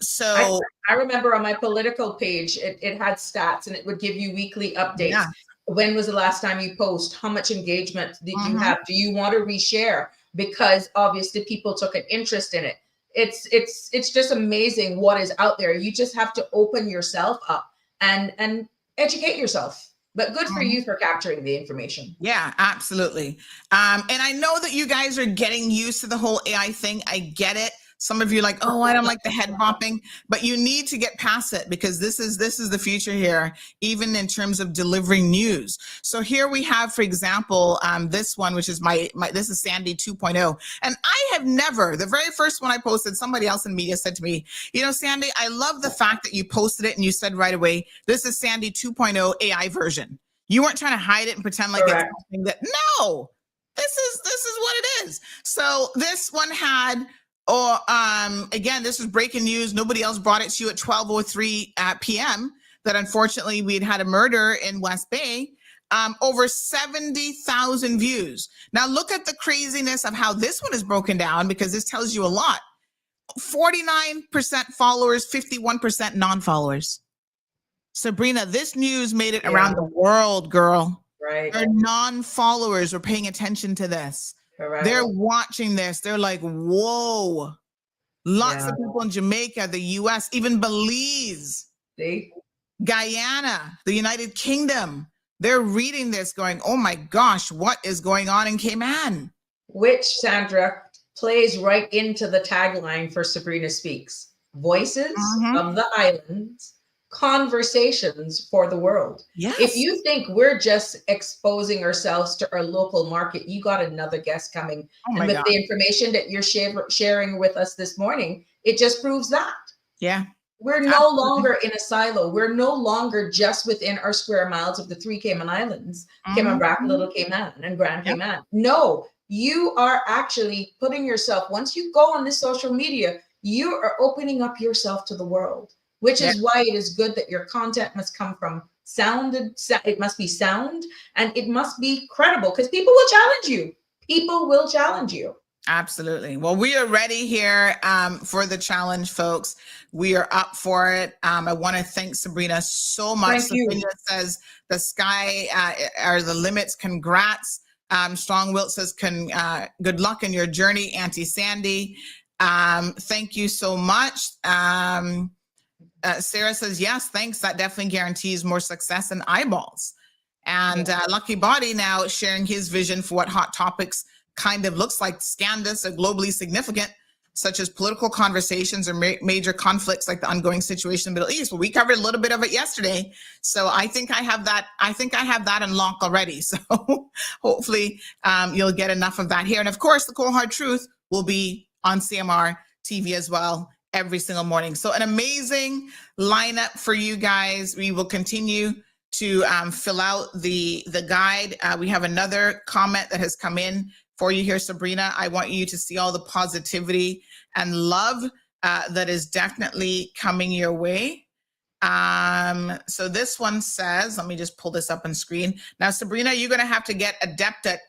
[SPEAKER 4] So
[SPEAKER 3] I remember on my political page, it had stats and it would give you weekly updates.
[SPEAKER 4] Yeah.
[SPEAKER 3] When was the last time you post? How much engagement did you have? Do you want to reshare? Because obviously people took an interest in it. It's just amazing what is out there. You just have to open yourself up and educate yourself. But good for you for capturing the information.
[SPEAKER 4] Yeah, absolutely. And I know that you guys are getting used to the whole AI thing. I get it. Some of you are like, oh, I don't like the head bopping, but you need to get past it, because this is the future here, even in terms of delivering news. So here we have, for example, this one, which is this is Sandy 2.0. And I have never, the very first one I posted, somebody else in media said to me, Sandy, I love the fact that you posted it and you said right away, this is Sandy 2.0 AI version. You weren't trying to hide it and pretend like it's something that, no, this is what it is. So this one had, again, this is breaking news. Nobody else brought it to you at 12:03 p.m. that unfortunately we'd had a murder in West Bay. Over 70,000 views. Now look at the craziness of how this one is broken down, because this tells you a lot. 49% followers, 51% non-followers. Sabrina, this news made it around the world, girl.
[SPEAKER 3] Right.
[SPEAKER 4] Their non-followers were paying attention to this.
[SPEAKER 3] Correct.
[SPEAKER 4] They're watching this. They're like, whoa. Lots of people in Jamaica, the US, even Belize, Guyana, the United Kingdom. They're reading this going, oh my gosh, what is going on in Cayman?
[SPEAKER 3] which, Sandra, plays right into the tagline for Sabrina Speaks. Voices of the islands, conversations for the world.
[SPEAKER 4] Yes.
[SPEAKER 3] If you think we're just exposing ourselves to our local market, you got another guest coming.
[SPEAKER 4] Oh
[SPEAKER 3] and with the information that you're sharing with us this morning, it just proves that.
[SPEAKER 4] Yeah.
[SPEAKER 3] We're no longer in a silo. We're no longer just within our square miles of the 3 Cayman Islands, Cayman Brac, Little Cayman, and Grand Cayman. No, you are actually putting yourself, once you go on this social media, you are opening up yourself to the world, which is why it is good that your content must come from it must be sound, and it must be credible, because people will challenge you. People will challenge you.
[SPEAKER 4] Absolutely. Well, we are ready here for the challenge, folks. We are up for it. I want to thank Sabrina so much. Sabrina says the sky are the limits. Congrats. Strong Wilt says, good luck in your journey, Auntie Sandy. Thank you so much. Sarah says, yes, thanks. That definitely guarantees more success and eyeballs. And Lucky Body now sharing his vision for what Hot Topics kind of looks like. Scandalous or globally significant, such as political conversations or major conflicts like the ongoing situation in the Middle East. Well, we covered a little bit of it yesterday. So I think I have that in lock already. So hopefully you'll get enough of that here. And of course, the Cold Hard Truth will be on CMR TV as well every single morning. So an amazing lineup for you guys. We will continue to fill out the guide. We have another comment that has come in for you here, Sabrina. I want you to see all the positivity and love that is definitely coming your way. So this one says, let me just pull this up on screen. Now, Sabrina, you're going to have to get adept at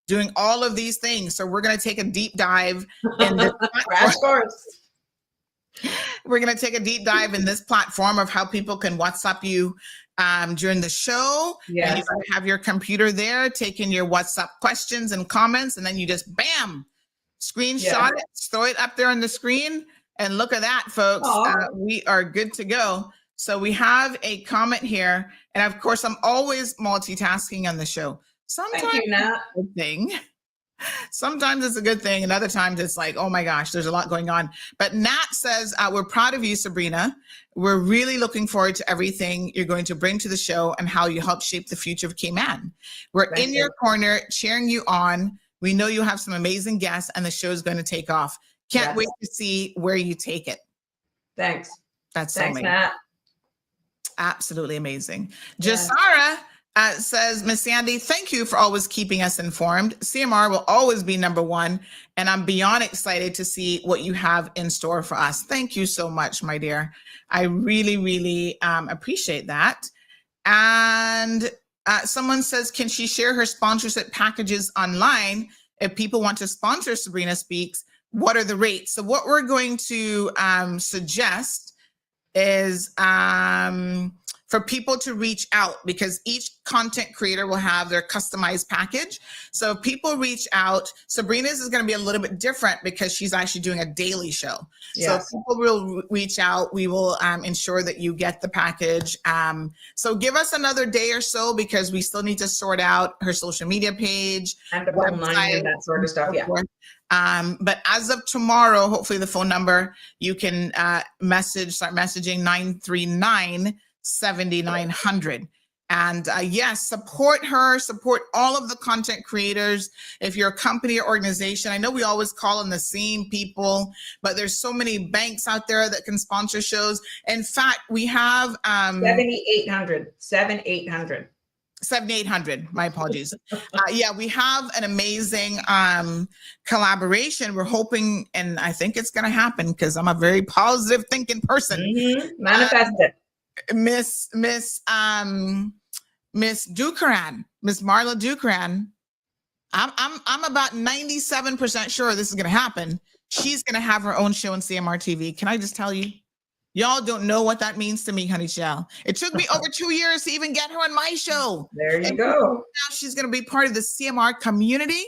[SPEAKER 4] doing all of these things. So we're going to take a deep dive in this
[SPEAKER 3] crash course.
[SPEAKER 4] We're going to take a deep dive in this platform of how people can WhatsApp you during the show.
[SPEAKER 3] Yes.
[SPEAKER 4] And you have your computer there, taking your WhatsApp questions and comments, and then you just bam, screenshot it, throw it up there on the screen, and look at that, folks. We are good to go. So we have a comment here, and of course, I'm always multitasking on the show. Sometimes
[SPEAKER 3] Thank you, Nat.
[SPEAKER 4] it's a good thing. Sometimes it's a good thing, and other times it's like, oh my gosh, there's a lot going on. But Nat says, we're proud of you, Sabrina. We're really looking forward to everything you're going to bring to the show and how you help shape the future of Cayman. We're in your corner, cheering you on. We know you have some amazing guests, and the show is going to take off. Can't wait to see where you take it.
[SPEAKER 3] Thanks.
[SPEAKER 4] That's so
[SPEAKER 3] Thanks,
[SPEAKER 4] amazing.
[SPEAKER 3] Nat.
[SPEAKER 4] Absolutely amazing. Jasara says, Miss Sandy, thank you for always keeping us informed. CMR will always be number one, and I'm beyond excited to see what you have in store for us. Thank you so much, my dear. I really, really appreciate that. And someone says, can she share her sponsorship packages online? If people want to sponsor Sabrina Speaks, what are the rates? So what we're going to suggest is for people to reach out, because each content creator will have their customized package. So if people reach out, Sabrina's is going to be a little bit different because she's actually doing a daily show.
[SPEAKER 3] Yes.
[SPEAKER 4] So if people will reach out, we will ensure that you get the package. So give us another day or so, because we still need to sort out her social media page
[SPEAKER 3] and the website and that sort of stuff. Yeah.
[SPEAKER 4] But as of tomorrow, hopefully the phone number, you can start messaging 939-7900. And yes, support her, support all of the content creators. If you're a company or organization, I know we always call on the same people, but there's so many banks out there that can sponsor shows. In fact, we have 7,800. My apologies. We have an amazing collaboration. We're hoping, and I think it's going to happen because I'm a very positive thinking person.
[SPEAKER 3] Manifest it.
[SPEAKER 4] Miss Ducaran, Miss Marla Ducaran. I'm about 97% sure this is going to happen. She's going to have her own show on CMR TV. Can I just tell you? Y'all don't know what that means to me, honey child. It took me over 2 years to even get her on my show.
[SPEAKER 3] There you go.
[SPEAKER 4] Now she's going to be part of the CMR community.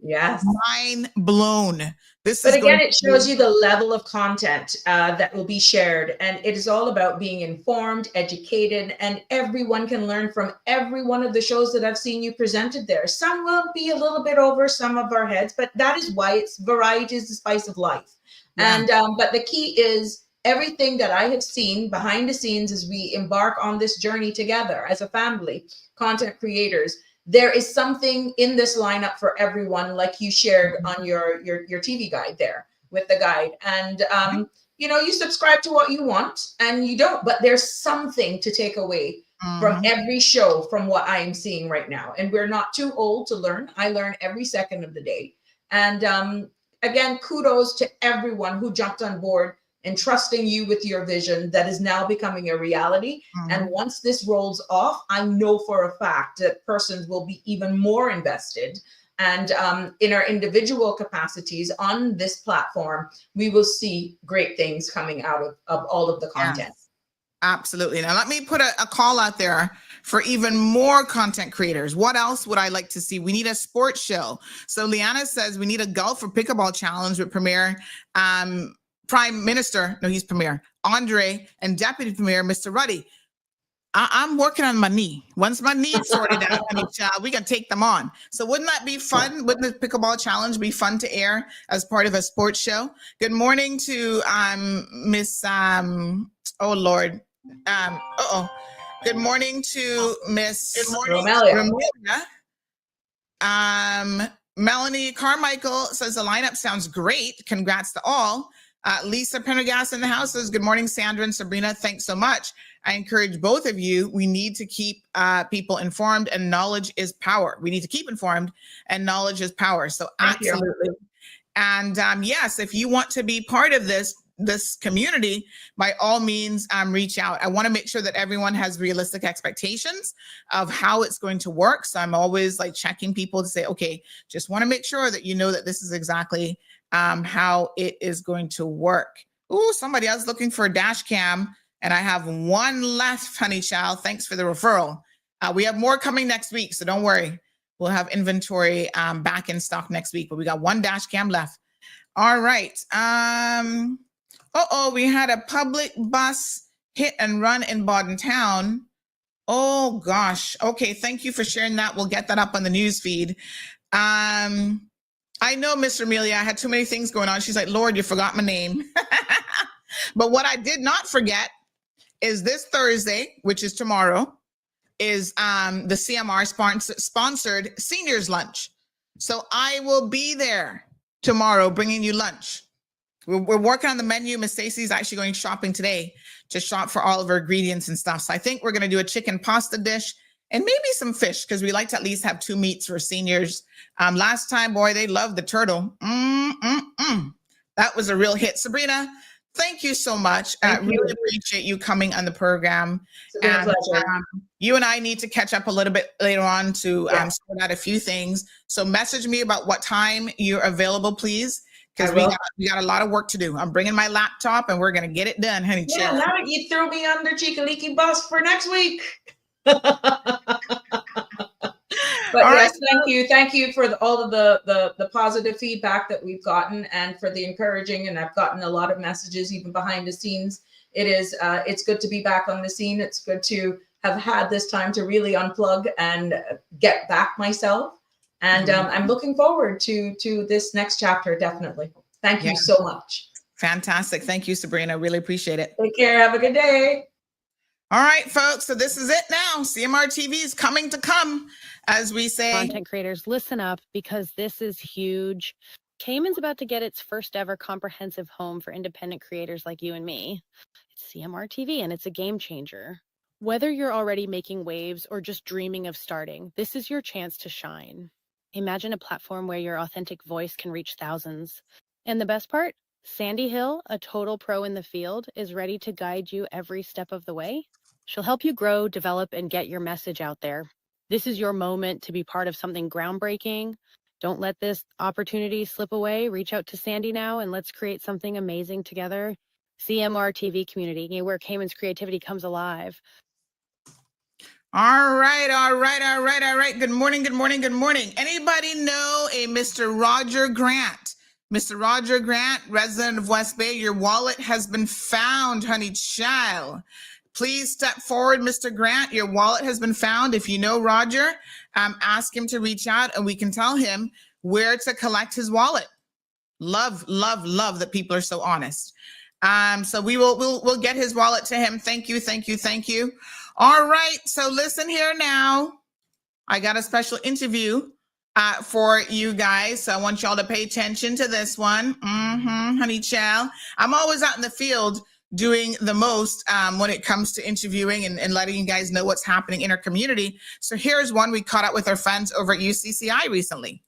[SPEAKER 3] Yes.
[SPEAKER 4] Mind blown. This
[SPEAKER 3] But
[SPEAKER 4] is
[SPEAKER 3] again,
[SPEAKER 4] going
[SPEAKER 3] it
[SPEAKER 4] to
[SPEAKER 3] shows
[SPEAKER 4] be,
[SPEAKER 3] you the level of content that will be shared. And it is all about being informed, educated, and everyone can learn from every one of the shows that I've seen you presented there. Some will be a little bit over some of our heads, but that is why it's variety is the spice of life.
[SPEAKER 4] Yeah.
[SPEAKER 3] And but the key is everything that I have seen behind the scenes as we embark on this journey together as a family, content creators. There is something in this lineup for everyone, like you shared on your TV guide there with the guide. And you know, you subscribe to what you want and you don't, but there's something to take away from every show from what I am seeing right now. And we're not too old to learn. I learn every second of the day. And again, kudos to everyone who jumped on board and trusting you with your vision that is now becoming a reality. And once this rolls off, I know for a fact that persons will be even more invested. And in our individual capacities on this platform, we will see great things coming out of all of the content.
[SPEAKER 4] Yes, absolutely. Now, let me put a call out there for even more content creators. What else would I like to see? We need a sports show. So Liana says we need a golf or pickleball challenge with Premier Prime Minister, no, he's Premier, Andre, and Deputy Premier, Mr. Ruddy. I'm working on my knee. Once my knee's sorted out, we can take them on. So wouldn't that be fun? Wouldn't the pickleball challenge be fun to air as part of a sports show? Good morning to Miss, oh Lord. Good morning to Miss Romelia. Melanie Carmichael says the lineup sounds great. Congrats to all. Lisa Pendergast in the house says, good morning, Sandra and Sabrina. Thanks so much. I encourage both of you. We need to keep people informed, and knowledge is power. We need to keep informed, and knowledge is power. So absolutely. And yes, if you want to be part of this community, by all means, reach out. I want to make sure that everyone has realistic expectations of how it's going to work. So I'm always like checking people to say, okay, just want to make sure that you know that this is exactly how it is going to work. Ooh, somebody else looking for a dash cam, and I have one left, honey child. Thanks for the referral. We have more coming next week, so don't worry. We'll have inventory back in stock next week, but we got one dash cam left. All right. We had a public bus hit and run in Bodden Town. Oh gosh. Okay, thank you for sharing that. We'll get that up on the news feed. I know, Miss Amelia, I had too many things going on. She's like, Lord, you forgot my name. But what I did not forget is this Thursday, which is tomorrow, is the CMR sponsored seniors lunch. So I will be there tomorrow bringing you lunch. We're working on the menu. Miss Stacy's actually going shopping today to shop for all of her ingredients and stuff. So I think we're going to do a chicken pasta dish and maybe some fish, because we like to at least have 2 meats for seniors. Last time, boy, they loved the turtle. That was a real hit. Sabrina, thank you so much. I really appreciate you coming on the program. And you and I need to catch up a little bit later on to sort out a few things. So message me about what time you're available, please, because we got a lot of work to do. I'm bringing my laptop and we're going to get it done, honey.
[SPEAKER 3] Yeah, now you throw me under Cheeky bus for next week. But all yes, right. Thank you for all of the positive feedback that we've gotten, and for the encouraging. And I've gotten a lot of messages even behind the scenes. It's good to be back on the scene. It's good to have had this time to really unplug and get back myself. And I'm looking forward to this next chapter. Definitely. Thank you so much.
[SPEAKER 4] Fantastic. Thank you, Sabrina. Really appreciate it.
[SPEAKER 3] Take care. Have a good day.
[SPEAKER 4] All right, folks. So this is it now. CMR TV is coming to come, as we say.
[SPEAKER 10] Content creators, listen up, because this is huge. Cayman's about to get its first ever comprehensive home for independent creators like you and me. It's CMR TV, and it's a game changer. Whether you're already making waves or just dreaming of starting, this is your chance to shine. Imagine a platform where your authentic voice can reach thousands. And the best part? Sandy Hill, a total pro in the field, is ready to guide you every step of the way. She'll help you grow, develop, and get your message out there. This is your moment to be part of something groundbreaking. Don't let this opportunity slip away. Reach out to Sandy now and let's create something amazing together. CMR TV community, where Cayman's creativity comes alive.
[SPEAKER 4] All right. Good morning. Anybody know a Mr. Roger Grant? Mr. Roger Grant, resident of West Bay, your wallet has been found, honey child. Please step forward, Mr. Grant. Your wallet has been found. If you know Roger, ask him to reach out and we can tell him where to collect his wallet. Love, love, love that people are so honest. So we'll get his wallet to him. Thank you, thank you, thank you. All right, so listen here now. I got a special interview for you guys. So I want y'all to pay attention to this one. Honey child. I'm always out in the field doing the most when it comes to interviewing and letting you guys know what's happening in our community. So here's one we caught up with our friends over at UCCI recently.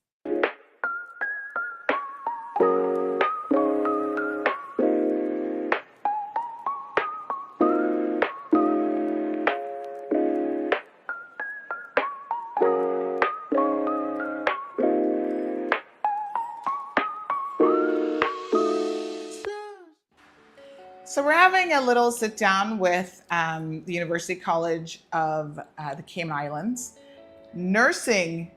[SPEAKER 4] So we're having a little sit down with the University College of the Cayman Islands, nursing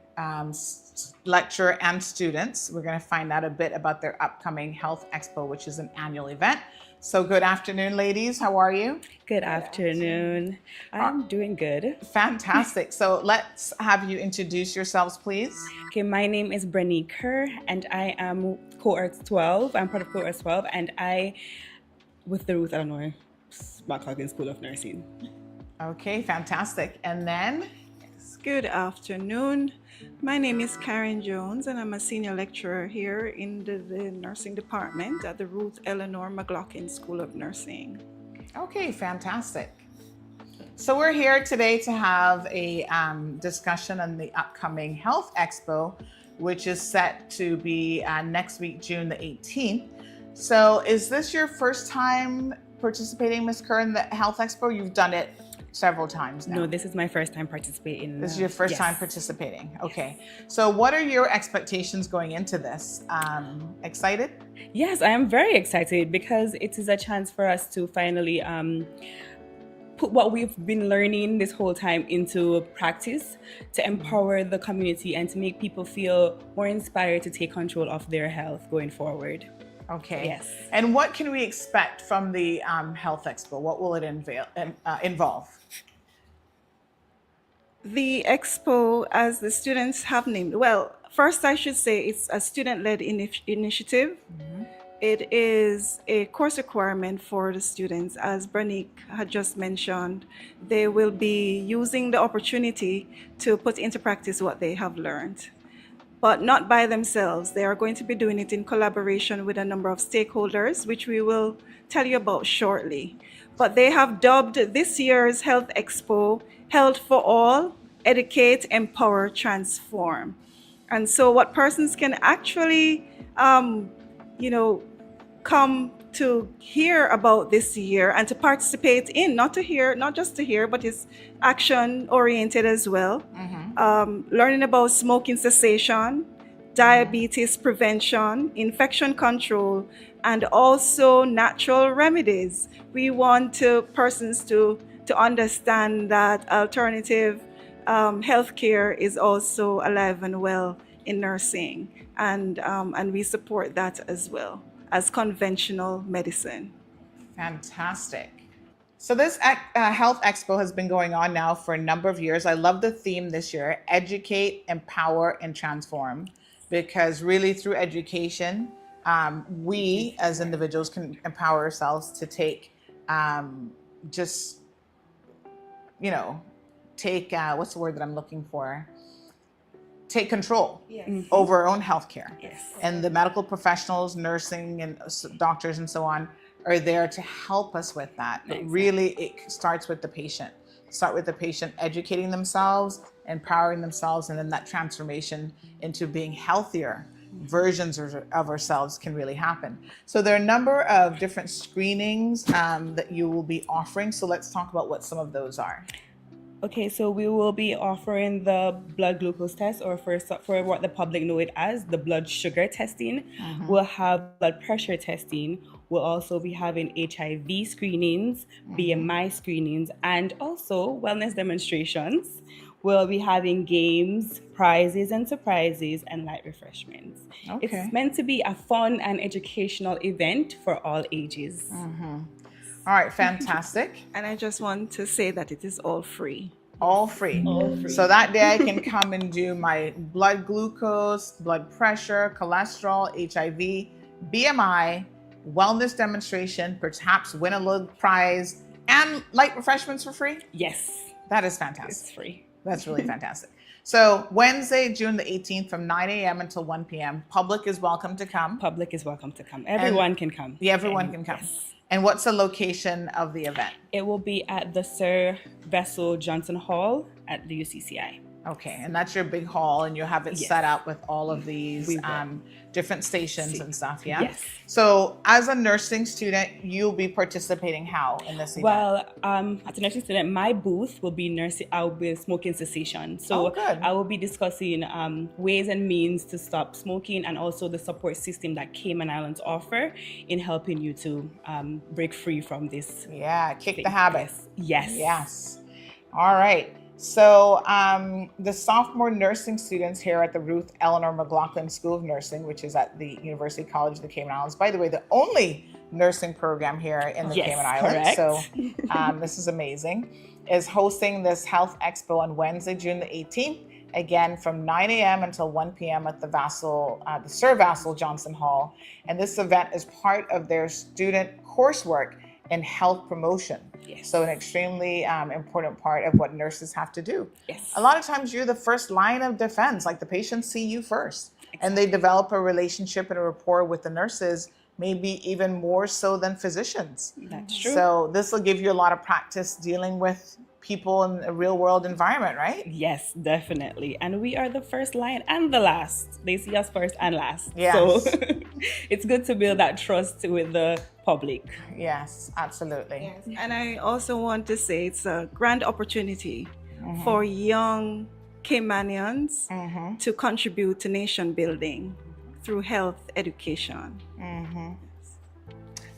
[SPEAKER 4] lecturer and students. We're going to find out a bit about their upcoming Health Expo, which is an annual event. So good afternoon, ladies. How are you?
[SPEAKER 11] Good afternoon. I'm doing good.
[SPEAKER 4] Fantastic. So let's have you introduce yourselves, please.
[SPEAKER 11] Okay, my name is Brenique Kerr, and I am cohort 12. I'm part of cohort 12, and I with the Ruth Eleanor McCloggin School of Nursing.
[SPEAKER 4] Okay, fantastic. And then?
[SPEAKER 12] Good afternoon. My name is Karen Jones, and I'm a senior lecturer here in the nursing department at the Ruth Eleanor McLaughlin School of Nursing.
[SPEAKER 4] Okay, fantastic. So we're here today to have a discussion on the upcoming Health Expo, which is set to be next week, June the 18th. So is this your first time participating, Ms. Kerr, in the Health Expo? You've done it several times now.
[SPEAKER 11] No, this is my first time participating.
[SPEAKER 4] This is your first time participating. Okay. So what are your expectations going into this? Excited?
[SPEAKER 11] Yes, I am very excited because it is a chance for us to finally put what we've been learning this whole time into practice, to empower the community and to make people feel more inspired to take control of their health going forward.
[SPEAKER 4] Okay.
[SPEAKER 11] Yes.
[SPEAKER 4] And what can we expect from the Health Expo? What will it involve?
[SPEAKER 12] The expo, as the students have named, well, first I should say it's a student-led initiative. It is a course requirement for the students. As Brenique had just mentioned, they will be using the opportunity to put into practice what they have learned, but not by themselves. They are going to be doing it in collaboration with a number of stakeholders, which we will tell you about shortly. But they have dubbed this year's Health Expo Health for All, Educate, Empower, Transform. And so what persons can actually, come to hear about this year and to participate in, not just to hear, but it's action oriented as well. Learning about smoking cessation, diabetes prevention, infection control, and also natural remedies. We want persons to understand that alternative healthcare is also alive and well in nursing, and we support that as well as conventional medicine.
[SPEAKER 4] Fantastic. So this Health Expo has been going on now for a number of years. I love the theme this year, Educate, Empower, and Transform, because really through education, we as individuals can empower ourselves to take, what's the word that I'm looking for? Take control over our own healthcare.
[SPEAKER 11] Yes.
[SPEAKER 4] And the medical professionals, nursing and doctors and so on are there to help us with that. But really, it starts with the patient. Start with the patient educating themselves, empowering themselves, and then that transformation into being healthier versions of ourselves can really happen. So there are a number of different screenings that you will be offering. So let's talk about what some of those are.
[SPEAKER 11] Okay, so we will be offering the blood glucose test, or for what the public know it as, the blood sugar testing. We'll have blood pressure testing. We'll also be having HIV screenings, BMI screenings, and also wellness demonstrations. We'll be having games, prizes and surprises, and light refreshments.
[SPEAKER 4] Okay.
[SPEAKER 11] It's meant to be a fun and educational event for all ages.
[SPEAKER 4] All right, fantastic.
[SPEAKER 12] And I just want to say that it is all free.
[SPEAKER 4] All free. So that day I can come and do my blood glucose, blood pressure, cholesterol, HIV, BMI, wellness demonstration, perhaps win a little prize, and light refreshments for free?
[SPEAKER 11] Yes.
[SPEAKER 4] That is fantastic.
[SPEAKER 11] It's free.
[SPEAKER 4] That's really fantastic. So Wednesday, June the 18th from 9 a.m. until 1 p.m. Public is welcome to come.
[SPEAKER 11] Public is welcome to come. Everyone can come.
[SPEAKER 4] Yeah, everyone can come.
[SPEAKER 11] Yes.
[SPEAKER 4] And what's the location of the event?
[SPEAKER 11] It will be at the Sir Vessel Johnson Hall at the UCCI.
[SPEAKER 4] Okay, and that's your big hall, and you have it set up with all of these different stations and stuff, yeah?
[SPEAKER 11] Yes.
[SPEAKER 4] So as a nursing student, you'll be participating how in this event?
[SPEAKER 11] Well, as a nursing student, my booth will be I'll be smoking cessation. So
[SPEAKER 4] good.
[SPEAKER 11] I will be discussing ways and means to stop smoking, and also the support system that Cayman Islands offer in helping you to break free from this.
[SPEAKER 4] Yeah, kick the habit.
[SPEAKER 11] Yes.
[SPEAKER 4] Yes. All right. So the sophomore nursing students here at the Ruth Eleanor McLaughlin School of Nursing, which is at the University College of the Cayman Islands, by the way, the only nursing program here in the Cayman Islands.
[SPEAKER 11] Correct.
[SPEAKER 4] So this is amazing, is hosting this health expo on Wednesday, June the 18th, again from 9 a.m. until 1 p.m. at the Sir Vassal Johnson Hall. And this event is part of their student coursework in health promotion.
[SPEAKER 11] Yes.
[SPEAKER 4] So an extremely important part of what nurses have to do.
[SPEAKER 11] Yes.
[SPEAKER 4] A lot of times you're the first line of defense, like the patients see you first. Exactly. And they develop a relationship and a rapport with the nurses, maybe even more so than physicians.
[SPEAKER 11] That's true.
[SPEAKER 4] So this will give you a lot of practice dealing with people in a real world environment, right?
[SPEAKER 11] Yes, definitely. And we are the first line and the last. They see us first and last.
[SPEAKER 4] Yes.
[SPEAKER 11] So it's good to build that trust with the public.
[SPEAKER 4] Yes, absolutely.
[SPEAKER 12] Yes. And I also want to say it's a grand opportunity for young Caymanians to contribute to nation building through health education.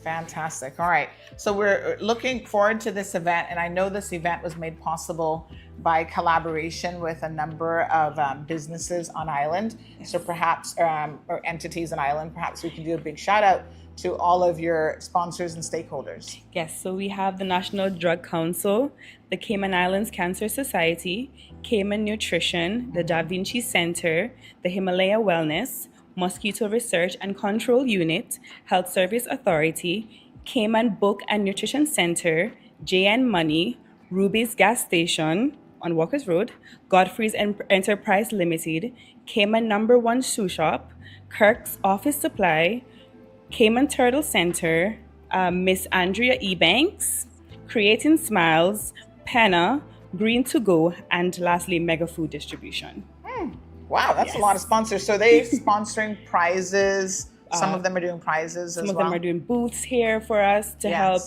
[SPEAKER 4] Fantastic. All right. So we're looking forward to this event. And I know this event was made possible by collaboration with a number of businesses on island. Yes. So perhaps, or entities on island, perhaps we can do a big shout out to all of your sponsors and stakeholders.
[SPEAKER 11] Yes, so we have the National Drug Council, the Cayman Islands Cancer Society, Cayman Nutrition, the Da Vinci Center, the Himalaya Wellness, Mosquito Research and Control Unit, Health Service Authority, Cayman Book and Nutrition Center, JN Money, Ruby's Gas Station on Walker's Road, Godfrey's Enterprise Limited, Cayman No. 1 Shoe Shop, Kirk's Office Supply, Cayman Turtle Center, Miss Andrea Ebanks, Creating Smiles, Penna, Green to Go, and lastly, Mega Food Distribution.
[SPEAKER 4] Wow, that's a lot of sponsors. So they're sponsoring prizes. Some of them are doing prizes as well.
[SPEAKER 11] Some of them are doing booths here for us to help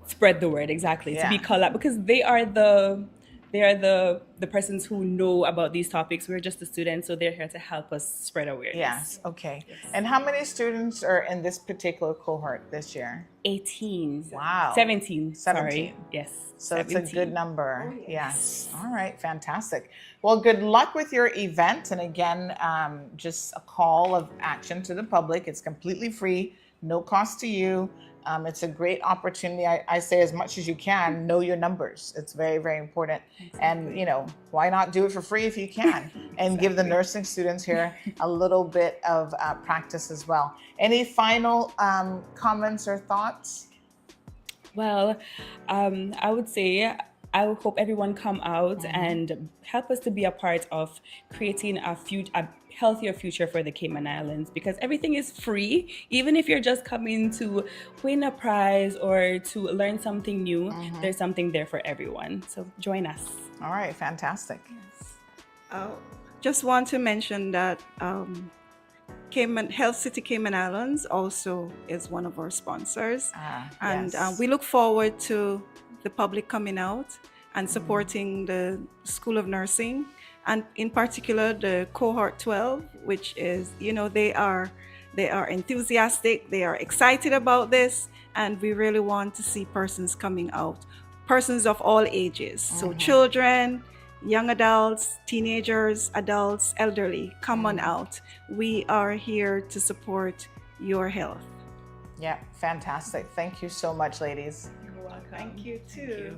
[SPEAKER 11] spread the word, exactly, to be called out, because they are the persons who know about these topics. We're just the students, so they're here to help us spread awareness.
[SPEAKER 4] Yes, okay. Yes. And how many students are in this particular cohort this year?
[SPEAKER 11] 18.
[SPEAKER 4] Wow.
[SPEAKER 11] 17. Sorry. Yes.
[SPEAKER 4] So
[SPEAKER 11] 17.
[SPEAKER 4] It's a good number. Oh, yes. All right, fantastic. Well, good luck with your event. And again, just a call of action to the public. It's completely free, no cost to you. It's a great opportunity. I say as much as you can, know your numbers. It's very, very important. Exactly. And, why not do it for free if you can? And give the nursing students here a little bit of practice as well. Any final comments or thoughts?
[SPEAKER 11] Well, I would say I hope everyone come out and help us to be a part of creating a healthier future for the Cayman Islands, because everything is free. Even if you're just coming to win a prize or to learn something new, there's something there for everyone. So join us.
[SPEAKER 4] All right, fantastic.
[SPEAKER 12] Yes. Just want to mention that Health City Cayman Islands also is one of our sponsors. And we look forward to the public coming out and supporting the School of Nursing, and in particular the cohort 12, which is, they are enthusiastic, they are excited about this, and we really want to see persons coming out persons of all ages. So children, young adults, teenagers, adults, elderly, come on out. We are here to support your health.
[SPEAKER 4] Yeah, fantastic. Thank you so much, ladies.
[SPEAKER 12] You're welcome. Thank you too.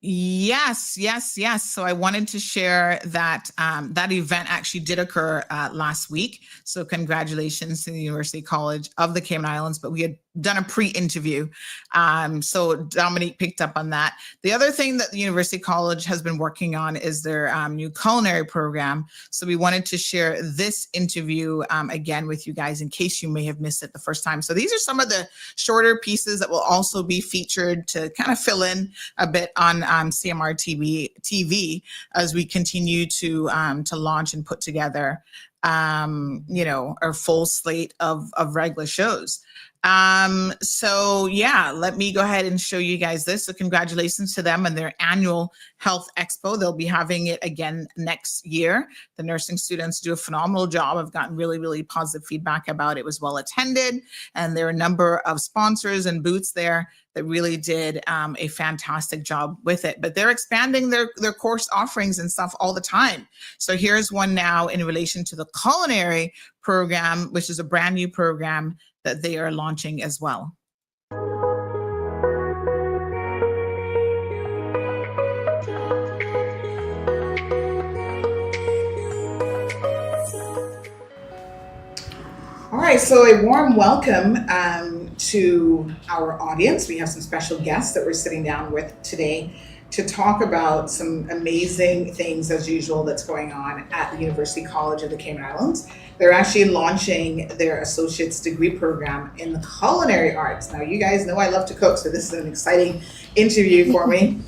[SPEAKER 4] Yes, yes, yes. So I wanted to share that that event actually did occur last week. So congratulations to the University College of the Cayman Islands, but we had done a pre-interview. So Dominique picked up on that. The other thing that the University College has been working on is their new culinary program. So we wanted to share this interview again with you guys in case you may have missed it the first time. So these are some of the shorter pieces that will also be featured to kind of fill in a bit on CMR TV as we continue to launch and put together, our full slate of regular shows. So yeah, let me go ahead and show you guys this. So congratulations to them and their annual health expo. They'll be having it again next year. The nursing students do a phenomenal job. I've gotten really, really positive feedback about it. It was well attended, and there are a number of sponsors and booths there that really did a fantastic job with it. But they're expanding their course offerings and stuff all the time. So here's one now in relation to the culinary program, which is a brand new program that they are launching as well. All right, so a warm welcome to our audience. We have some special guests that we're sitting down with today to talk about some amazing things, as usual, that's going on at the University College of the Cayman Islands. They're actually launching their associate's degree program in the culinary arts. Now, you guys know I love to cook, so this is an exciting interview for me.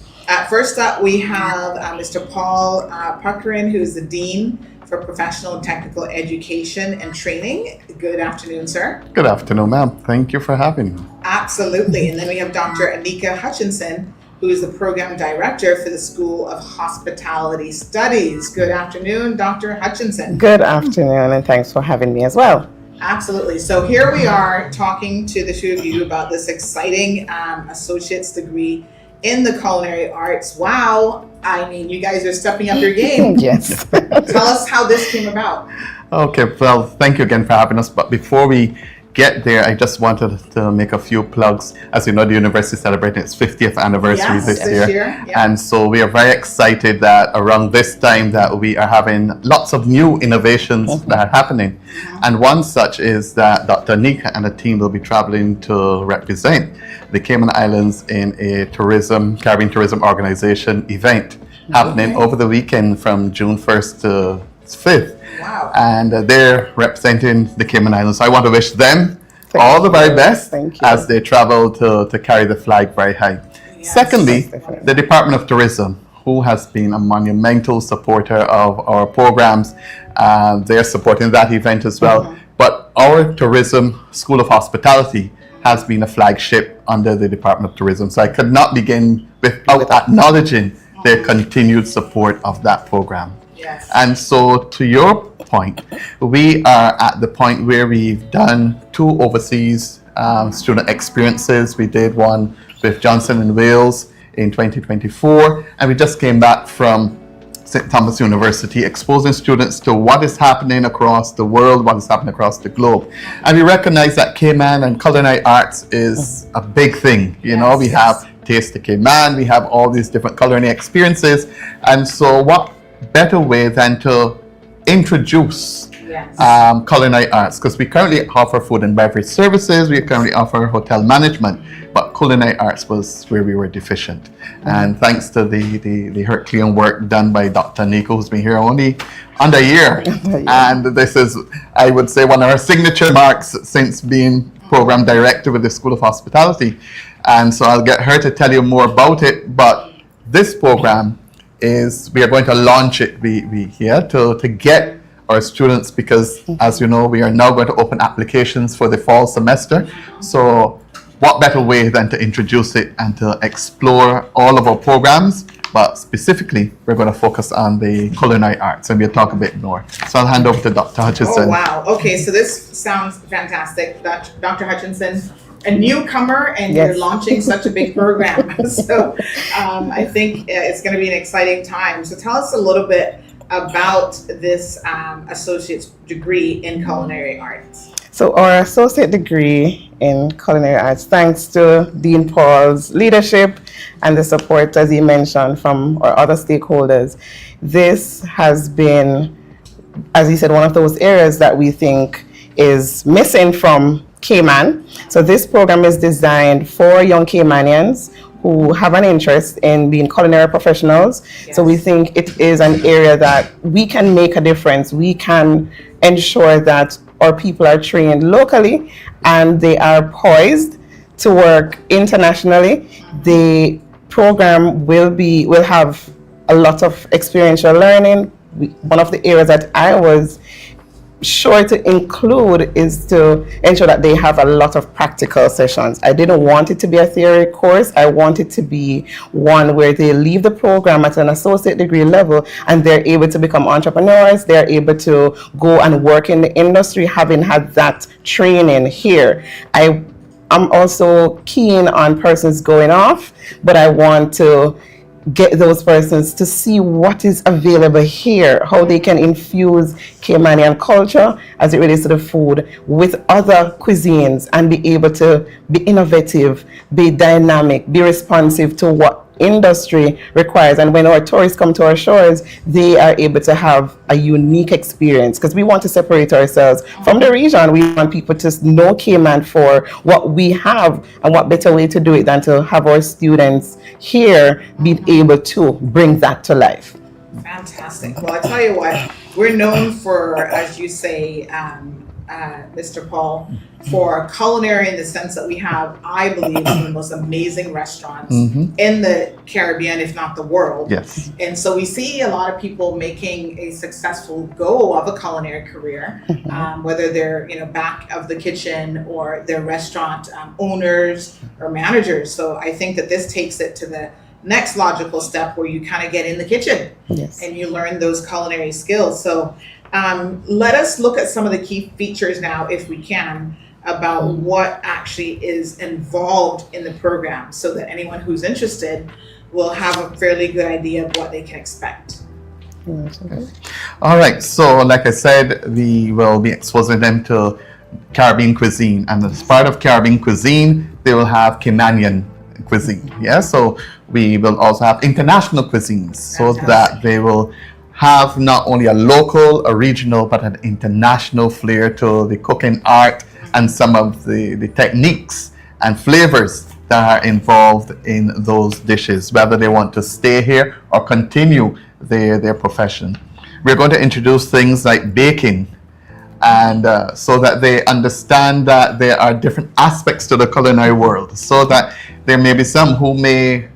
[SPEAKER 4] First up, we have Mr. Paul Puckrin, who's the Dean for Professional and Technical Education and Training. Good afternoon, sir.
[SPEAKER 13] Good afternoon, ma'am. Thank you for having me.
[SPEAKER 4] Absolutely. And then we have Dr. Anika Hutchinson, who is the Program Director for the School of Hospitality Studies. Good afternoon, Dr. Hutchinson.
[SPEAKER 14] Good afternoon, and thanks for having me as well.
[SPEAKER 4] Absolutely. So here we are talking to the two of you about this exciting associate's degree in the culinary arts. Wow. I mean, you guys are stepping up your game.
[SPEAKER 14] Yes.
[SPEAKER 4] Tell us how this came about.
[SPEAKER 13] Okay, well, thank you again for having us. But before we get there, I just wanted to make a few plugs. As you know, the university is celebrating its 50th anniversary this year. Yeah. And so we are very excited that around this time that we are having lots of new innovations that are happening. And one such is that Dr. Anika and the team will be traveling to represent the Cayman Islands in a Caribbean tourism organization event happening over the weekend from June 1st to 5th.
[SPEAKER 4] Wow.
[SPEAKER 13] And they're representing the Cayman Islands. So I want to wish them all the very best as they travel to carry the flag very high. Yes. Secondly, the Department of Tourism, who has been a monumental supporter of our programs. They're supporting that event as well. But our Tourism School of Hospitality has been a flagship under the Department of Tourism. So I could not begin without acknowledging their continued support of that program.
[SPEAKER 4] Yes.
[SPEAKER 13] And so to your point, we are at the point where we've done 2 overseas student experiences. We did one with Johnson & Wales in 2024, and we just came back from St. Thomas University exposing students to what is happening across the world, what is happening across the globe. And we recognize that Cayman and culinary arts is a big thing. You know, we have Taste the Cayman, we have all these different culinary experiences. And so what better way than to introduce culinary arts, because we currently offer food and beverage services, we currently offer hotel management, but culinary arts was where we were deficient. And thanks to the Herculean work done by Dr. Nico, who's been here only under a year. And this is, I would say, one of our signature marks since being program director with the School of Hospitality. And so I'll get her to tell you more about it, but this program is, we are going to launch it here to get our students, because as you know, we are now going to open applications for the fall semester. So what better way than to introduce it and to explore all of our programs but specifically we're going to focus on the culinary arts, and we'll talk a bit more. So I'll hand over to Dr. Hutchinson.
[SPEAKER 15] Oh wow! Okay, so this sounds fantastic, Dr. Hutchinson. A newcomer, and
[SPEAKER 14] Yes.
[SPEAKER 15] you're launching such a big program. So I think it's going to be an exciting time. So tell us a little bit about this associate's degree in culinary arts.
[SPEAKER 14] So our associate degree in culinary arts, thanks to Dean Paul's leadership and the support, as he mentioned, from our other stakeholders, this has been, as he said, one of those areas that we think is missing from Cayman. So this program is designed for young Caymanians who have an interest in being culinary professionals. Yes. So we think it is an area that we can make a difference. We can ensure that our people are trained locally and they are poised to work internationally. The program will have a lot of experiential learning. One of the areas that I was sure to include is to ensure that they have a lot of practical sessions. I didn't want it to be a theory course. I want it to be one where they leave the program at an associate degree level and they're able to become entrepreneurs. They're able to go and work in the industry, having had that training here. I'm also keen on persons going off, but I want to get those persons to see what is available here, how they can infuse Caymanian culture as it relates to the food with other cuisines and be able to be innovative, be dynamic, be responsive to what industry requires. And when our tourists come to our shores, they are able to have a unique experience, because we want to separate ourselves from the region. We want people to know Cayman for what we have, and what better way to do it than to have our students here be able to bring that to life.
[SPEAKER 15] Fantastic. Well, I tell you what, we're known for, as you say, Mr. Paul, for culinary, in the sense that we have, I believe, some of the most amazing restaurants in the Caribbean, if not the world.
[SPEAKER 13] Yes.
[SPEAKER 15] And so we see a lot of people making a successful go of a culinary career, whether they're back of the kitchen or they're restaurant owners or managers. So I think that this takes it to the next logical step where you kind of get in the kitchen and you learn those culinary skills. So let us look at some of the key features now, if we can, about what actually is involved in the program, so that anyone who's interested will have a fairly good idea of what they can expect.
[SPEAKER 13] All right, so like I said, we will be exposing them to Caribbean cuisine, and as part of Caribbean cuisine, they will have Caymanian cuisine. Yeah, so we will also have international cuisines, so that they will have not only a local, a regional, but an international flair to the cooking art and some of the techniques and flavors that are involved in those dishes, whether they want to stay here or continue their profession. We're going to introduce things like baking, and so that they understand that there are different aspects to the culinary world, so that there may be some who may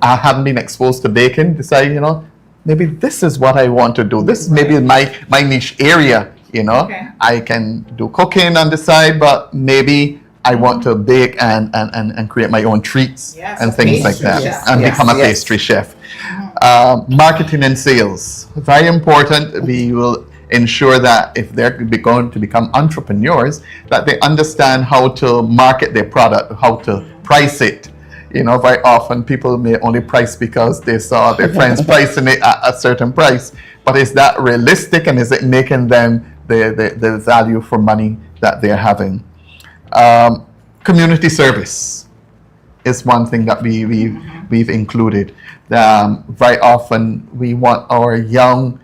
[SPEAKER 13] haven't been exposed to baking, decide, maybe this is what I want to do. This may be my niche area, I can do cooking on the side, but maybe I want to bake and create my own treats and things like that, and become a pastry chef. Marketing and sales, very important. We will ensure that if they're going to become entrepreneurs, that they understand how to market their product, how to price it. Very often people may only price because they saw their friends pricing it at a certain price, but is that realistic, and is it making them the value for money that they're having? Community service is one thing that we've included. Very often we want our young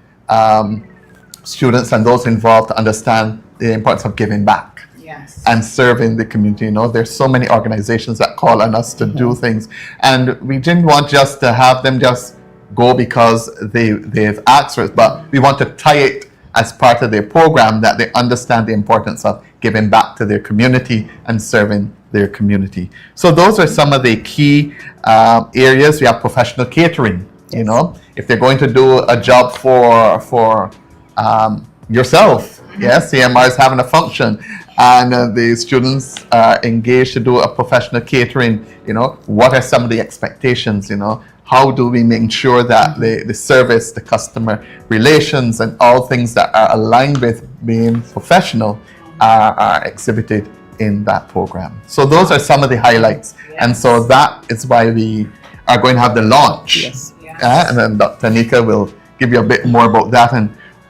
[SPEAKER 13] students and those involved to understand the importance of giving back. And serving the community. There's so many organizations that call on us to do things, and we didn't want just to have them just go because they've asked for it, but we want to tie it as part of their program, that they understand the importance of giving back to their community and serving their community. So those are some of the key areas. We have professional catering. If they're going to do a job for yourself, CMR is having a function, and the students are engaged to do a professional catering. What are some of the expectations? How do we make sure that the service, the customer relations, and all things that are aligned with being professional are exhibited in that program? So those are some of the highlights. Yes. And so that is why we are going to have the launch.
[SPEAKER 14] Yes.
[SPEAKER 13] And then Dr. Nika will give you a bit more about that.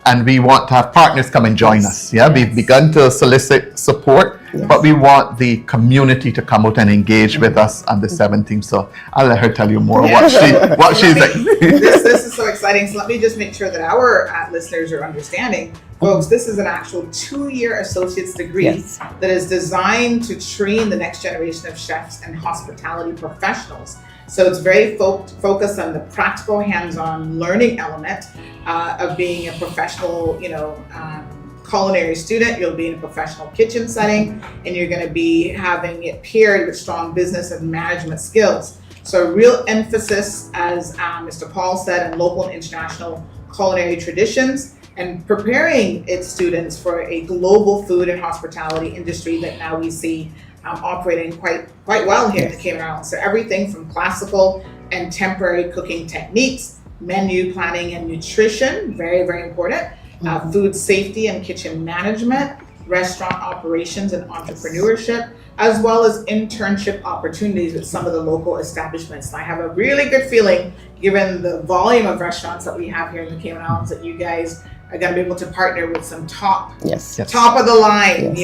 [SPEAKER 13] And we want to have partners come and join us. Yeah, yes. We've begun to solicit support, yes. but we want the community to come out and engage with us on the 17th. So I'll let her tell you more what she's like.
[SPEAKER 15] This is so exciting. So let me just make sure that our listeners are understanding. Folks, this is an actual 2-year associate's degree yes. that is designed to train the next generation of chefs and hospitality professionals. So it's very focused on the practical, hands-on learning element of being a professional, culinary student. You'll be in a professional kitchen setting, and you're going to be having it paired with strong business and management skills. So a real emphasis, as Mr. Paul said, on local and international culinary traditions, and preparing its students for a global food and hospitality industry that now we see operating quite well here in the Cayman Islands. So everything from classical and temporary cooking techniques, menu planning and nutrition, very, very important, food safety and kitchen management, restaurant operations and entrepreneurship, as well as internship opportunities with some of the local establishments. And I have a really good feeling, given the volume of restaurants that we have here in the Cayman Islands, that you guys are going to be able to partner with some top of the line,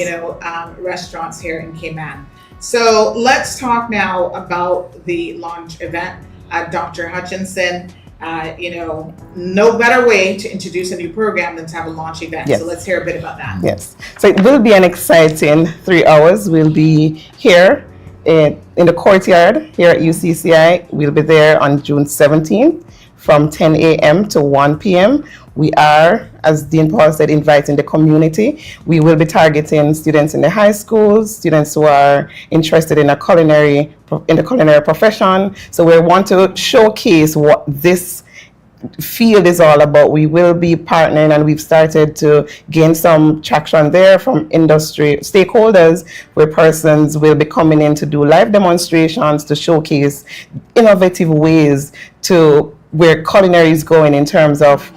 [SPEAKER 15] restaurants here in Cayman. So let's talk now about the launch event. Dr. Hutchinson, no better way to introduce a new program than to have a launch event. Yes. So let's hear a bit about that.
[SPEAKER 14] Yes. So it will be an exciting 3 hours. We'll be here in the courtyard here at UCCI. We'll be there on June 17th from 10 a.m. to 1 p.m. We are, as Dean Paul said, inviting the community. We will be targeting students in the high schools, students who are interested in the culinary profession. So we want to showcase what this field is all about. We will be partnering, and we've started to gain some traction there from industry stakeholders, where persons will be coming in to do live demonstrations to showcase innovative ways to where culinary is going in terms of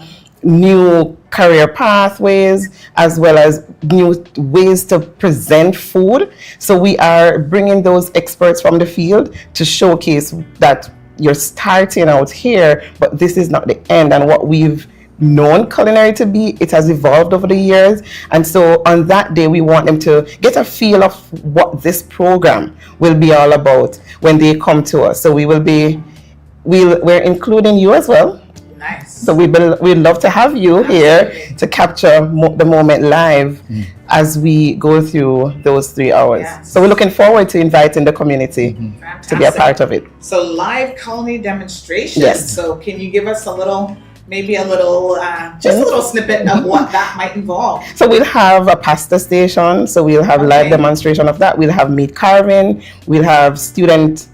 [SPEAKER 14] new career pathways, as well as new ways to present food. So we are bringing those experts from the field to showcase that you're starting out here, but this is not the end. And what we've known culinary to be, it has evolved over the years. And so on that day, we want them to get a feel of what this program will be all about when they come to us. So we're including you as well.
[SPEAKER 15] Nice.
[SPEAKER 14] So we'd love to have you here to capture the moment live as we go through those 3 hours.
[SPEAKER 15] Yes.
[SPEAKER 14] So we're looking forward to inviting the community to be a part of it.
[SPEAKER 15] So live culinary demonstrations.
[SPEAKER 14] Yes.
[SPEAKER 15] So can you give us a little snippet of what that might involve?
[SPEAKER 14] So we'll have a pasta station. So we'll have live demonstration of that. We'll have meat carving. We'll have student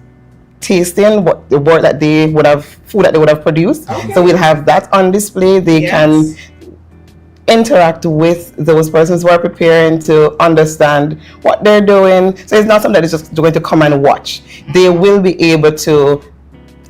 [SPEAKER 14] tasting food that they would have produced.
[SPEAKER 15] Okay.
[SPEAKER 14] So we'll have that on display. They can interact with those persons who are preparing to understand what they're doing. So it's not something that is just going to come and watch. They will be able to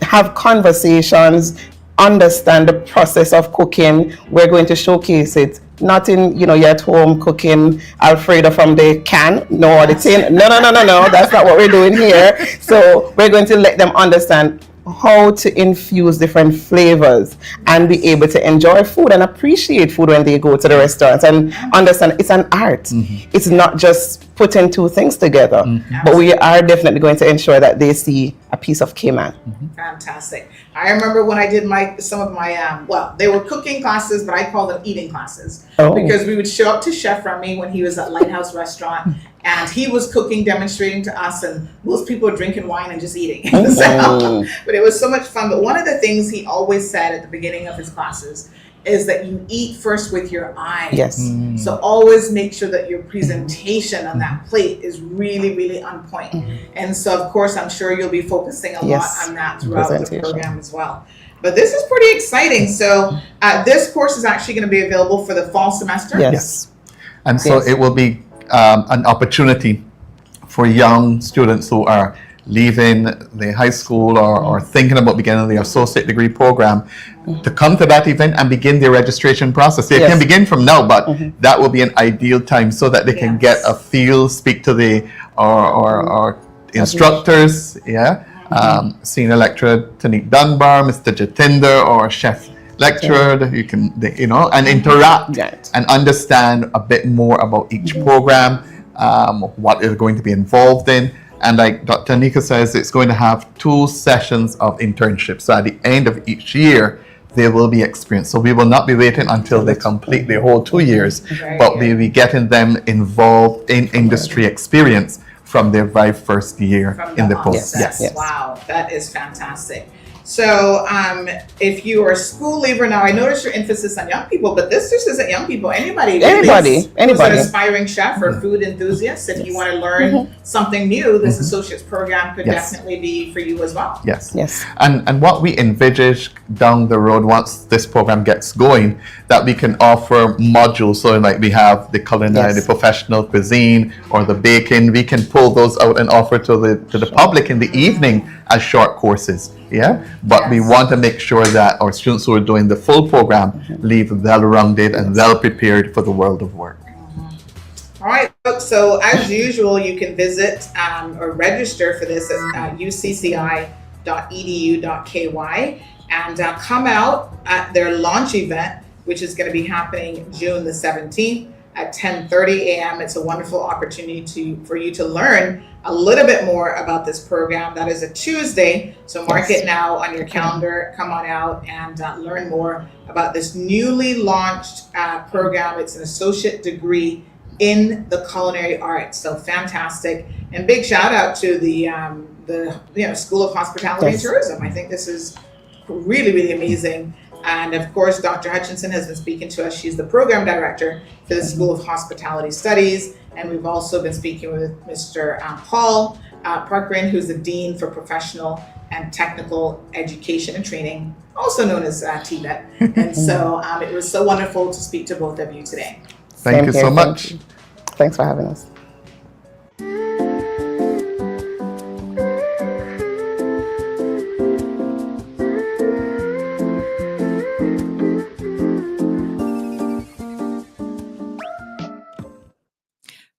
[SPEAKER 14] have conversations, understand the process of cooking. We're going to showcase it. Not in, you're at home cooking Alfredo from the can, or the tin. No. That's not what we're doing here. So we're going to let them understand how to infuse different flavors and be able to enjoy food and appreciate food when they go to the restaurants and understand it's an art. It's not just putting two things together, but we are definitely going to ensure that they see a piece of Cayman.
[SPEAKER 15] Fantastic. I remember when I did some of my, they were cooking classes, but I call them eating classes. Because we would show up to Chef Remy when he was at Lighthouse Restaurant, and he was cooking, demonstrating to us, and most people were drinking wine and just eating. But it was so much fun. But one of the things he always said at the beginning of his classes is that you eat first with your eyes.
[SPEAKER 14] Yes.
[SPEAKER 15] So always make sure that your presentation on that plate is really, really on point. And so, of course, I'm sure you'll be focusing a lot on that throughout the program as well. But this is pretty exciting. So this course is actually going to be available for the fall semester.
[SPEAKER 13] Yes. And so it will be an opportunity for young students who are leaving the high school or thinking about beginning the associate degree program to come to that event and begin their registration process. They can begin from now, but that will be an ideal time so that they can get a feel, speak to the or instructors, senior lecturer Tanique Dunbar, Mr. Jatinder, or chef lecturer, you can, and interact and understand a bit more about each program, what is going to be involved in. And like Dr. Nika says, it's going to have 2 sessions of internship. So at the end of each year, there will be experience. So we will not be waiting until they complete the whole 2 years, but we'll be getting them involved in industry experience from their very first year in the post.
[SPEAKER 15] Yes. Wow, that is fantastic. So if you are a school leaver now, I notice your emphasis on young people, but this just isn't young people. Anybody who's an aspiring chef or food enthusiast, if you want to learn something new, this associate's program could definitely be for you as well.
[SPEAKER 13] Yes. And what we envisage down the road once this program gets going, that we can offer modules. So like we have the culinary, the professional cuisine, or the baking. We can pull those out and offer to the public in the evening as short courses. But we want to make sure that our students who are doing the full program leave well-rounded and well-prepared for the world of work.
[SPEAKER 15] All right, folks, so as usual, you can visit or register for this at ucci.edu.ky and come out at their launch event, which is going to be happening June the 17th at 10:30 a.m. It's a wonderful opportunity for you to learn a little bit more about this program. That is a Tuesday, so mark it now on your calendar. Come on out and learn more about this newly launched program. It's an associate degree in the culinary arts, so fantastic. And big shout out to the School of Hospitality and Tourism. I think this is really, really amazing. And of course, Dr. Hutchinson has been speaking to us. She's the program director for the School of Hospitality Studies. And we've also been speaking with Mr. Paul Parkrin, who's the Dean for Professional and Technical Education and Training, also known as TVET. And so it was so wonderful to speak to both of you today.
[SPEAKER 13] Thank you so much.
[SPEAKER 14] Thanks for having us.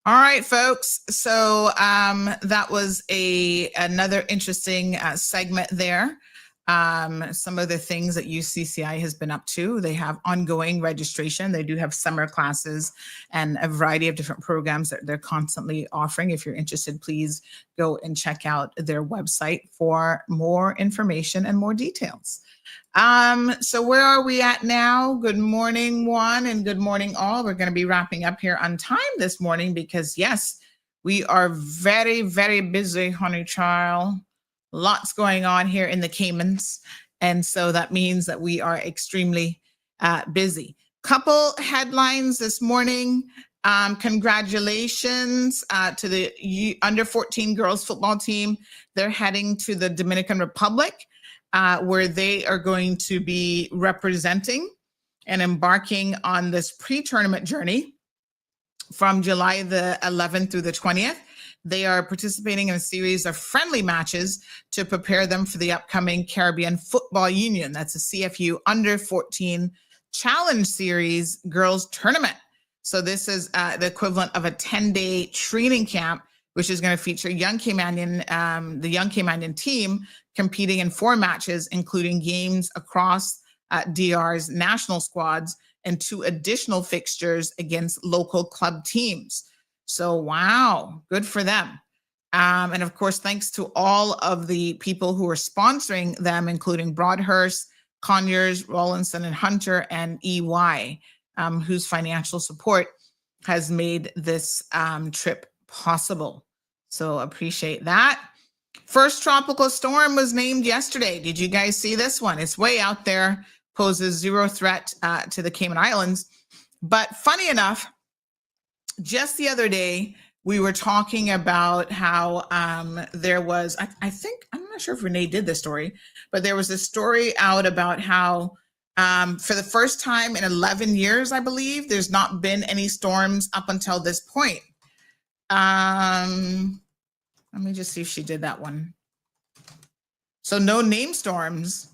[SPEAKER 4] All right, folks. So that was another interesting segment there. Some of the things that UCCI has been up to. They have ongoing registration. They do have summer classes and a variety of different programs that they're constantly offering. If you're interested, please go and check out their website for more information and more details. So where are we at now? Good morning, one, and good morning, all. We're going to be wrapping up here on time this morning because, yes, we are very, very busy, honey child. Lots going on here in the Caymans. And so that means that we are extremely busy. Couple headlines this morning. Congratulations to the under 14 girls football team. They're heading to the Dominican Republic, where they are going to be representing and embarking on this pre-tournament journey from July the 11th through the 20th. They are participating in a series of friendly matches to prepare them for the upcoming Caribbean Football Union. That's a CFU under 14 Challenge Series girls tournament. So this is the equivalent of a 10-day training camp, which is going to feature the Young Caymanian team competing in 4 matches, including games across DR's national squads and 2 additional fixtures against local club teams. So, wow, good for them. And of course, thanks to all of the people who are sponsoring them, including Broadhurst, Conyers, Rawlinson and Hunter, and EY, whose financial support has made this trip possible. So appreciate that. First tropical storm was named yesterday. Did you guys see this one? It's way out there, poses 0 threat to the Cayman Islands. But funny enough, just the other day, we were talking about how there was, I think, I'm not sure if Renee did this story, but there was a story out about how for the first time in 11 years, I believe, there's not been any storms up until this point. Let me just see if she did that one. So no name storms.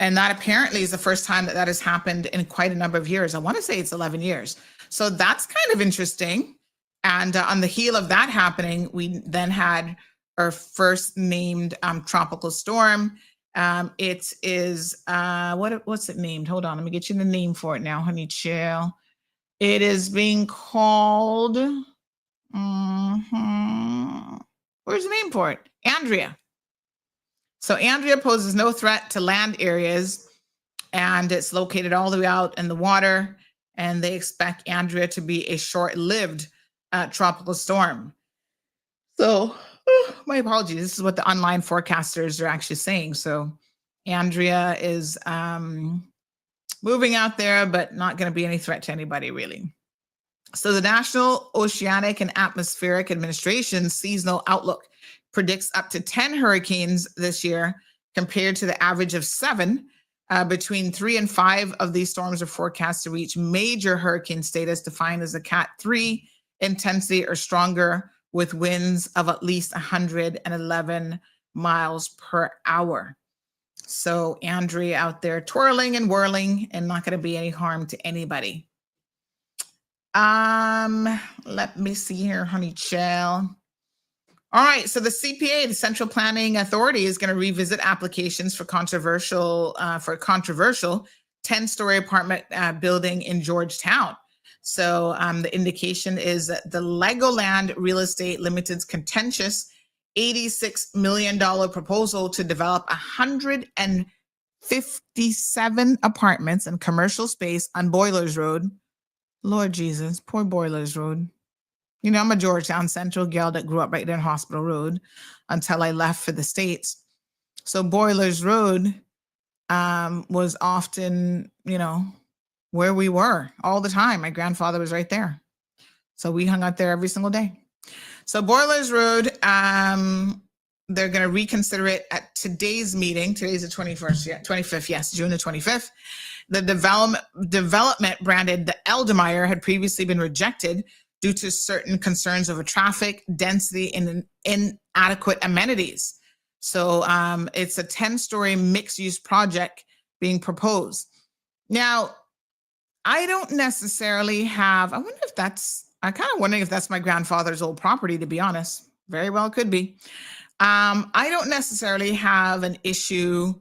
[SPEAKER 4] And that apparently is the first time that that has happened in quite a number of years. I want to say it's 11 years. So that's kind of interesting. And on the heel of that happening, we then had our first named tropical storm. It is, what's it named? Hold on, let me get you the name for it now, honey chill. It is being called, where's the name for it? Andrea. So Andrea poses no threat to land areas, and it's located all the way out in the water, and they expect Andrea to be a short-lived tropical storm. So my apologies. This is what the online forecasters are actually saying. So Andrea is moving out there, but not going to be any threat to anybody, really. So the National Oceanic and Atmospheric Administration's seasonal outlook predicts up to 10 hurricanes this year compared to the average of 7. Between 3 and 5 of these storms are forecast to reach major hurricane status, defined as a Cat 3 intensity or stronger, with winds of at least 111 miles per hour. So Andrea out there twirling and whirling and not going to be any harm to anybody. Let me see here, honey child. All right, so the CPA, the Central Planning Authority, is going to revisit applications for a controversial 10-story apartment building in Georgetown. So the indication is that the Legoland Real Estate Limited's contentious $86 million proposal to develop 157 apartments and commercial space on Boilers Road. Lord Jesus, poor Boilers Road. You know, I'm a Georgetown Central gal that grew up right there in Hospital Road until I left for the States. So Boilers Road was often, you know, where we were all the time. My grandfather was right there. So we hung out there every single day. So Boilers Road, they're going to reconsider it at today's meeting. Today's the 25th, yes, June the 25th. The development branded the Eldemeyer had previously been rejected due to certain concerns over traffic, density, and inadequate amenities. So it's a 10-story mixed-use project being proposed. Now, I don't necessarily have, I'm kind of wondering if that's my grandfather's old property, to be honest. Very well could be. I don't necessarily have an issue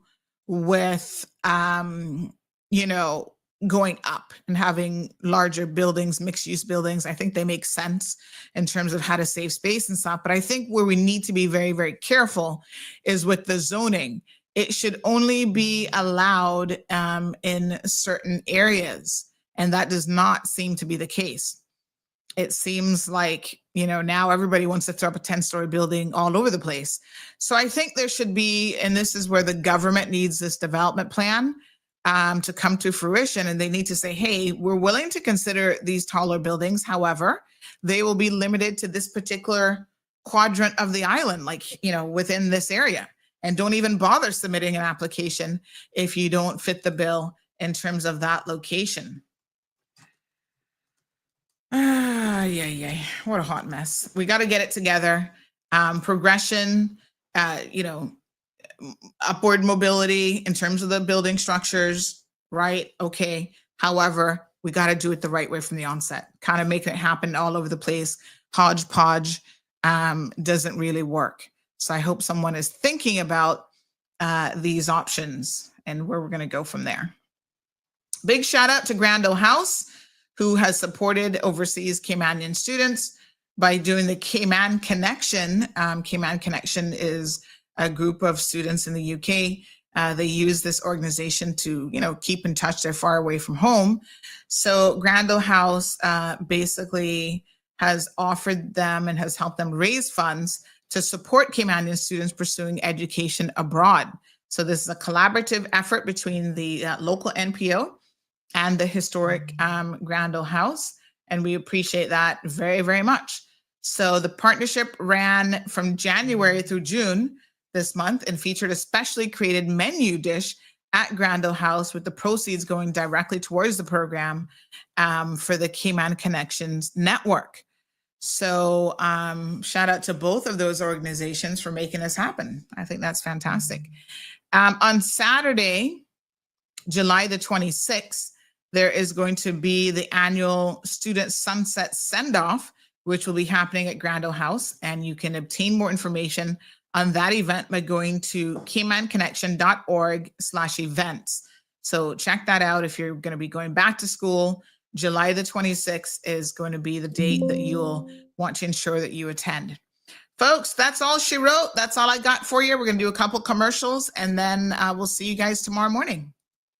[SPEAKER 4] with, you know, going up and having larger buildings, mixed use buildings. I think they make sense in terms of how to save space and stuff. But I think where we need to be very, very careful is with the zoning. It should only be allowed in certain areas. And that does not seem to be the case. It seems like, you know, now everybody wants to throw up a 10-story building all over the place. So I think there should be, and this is where the government needs this development plan to come to fruition, and they need to say, hey, we're willing to consider these taller buildings. However, they will be limited to this particular quadrant of the island, like, you know, within this area. And don't even bother submitting an application if you don't fit the bill in terms of that location. Yeah. What a hot mess. We got to get it together. Progression, you know, upward mobility in terms of the building structures, right? Okay. However, we got to do it the right way from the onset. Kind of making it happen all over the place. Hodgepodge doesn't really work. So I hope someone is thinking about these options and where we're going to go from there. Big shout out to Grand Ole House, who has supported overseas Caymanian students by doing the Cayman Connection. Cayman Connection is a group of students in the UK. They use this organization to, you know, keep in touch. They're far away from home. So Grand Ole House basically has offered them and has helped them raise funds to support Caymanian students pursuing education abroad. So this is a collaborative effort between the local NPO and the historic Grand Ole House. And we appreciate that very, very much. So the partnership ran from January through June this month and featured a specially created menu dish at Grand Ole House, with the proceeds going directly towards the program for the Cayman Connections Network. So shout out to both of those organizations for making this happen. I think that's fantastic. On Saturday, July the 26th, there is going to be the annual Student Sunset Send-Off, which will be happening at Grand Ole House. And you can obtain more information on that event by going to caymanconnection.org/events. So check that out if you're going to be going back to school. July the 26th is going to be the date that you'll want to ensure that you attend. Folks, that's all she wrote. That's all I got for you. We're going to do a couple commercials, and then we'll see you guys tomorrow morning.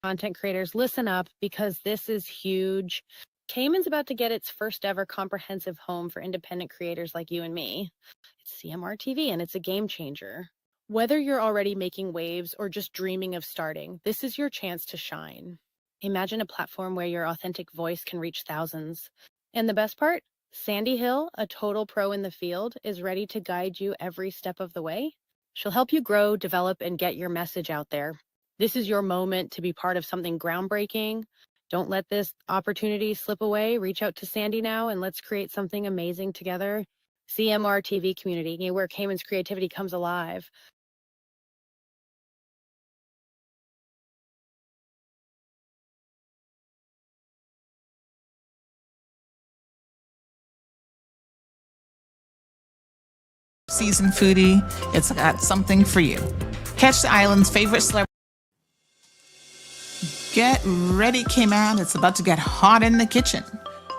[SPEAKER 10] Content creators, listen up, because this is huge. Cayman's about to get its first ever comprehensive home for independent creators like you and me. It's CMR TV, and it's a game changer. Whether you're already making waves or just dreaming of starting, this is your chance to shine. Imagine a platform where your authentic voice can reach thousands. And the best part? Sandy Hill, a total pro in the field, is ready to guide you every step of the way. She'll help you grow, develop, and get your message out there. This is your moment to be part of something groundbreaking. Don't let this opportunity slip away. Reach out to Sandy now and let's create something amazing together. CMR TV community, where Cayman's creativity comes alive.
[SPEAKER 4] Season foodie, it's got something for you. Catch the island's favorite celebrity. Get ready, Cayman. It's about to get hot in the kitchen.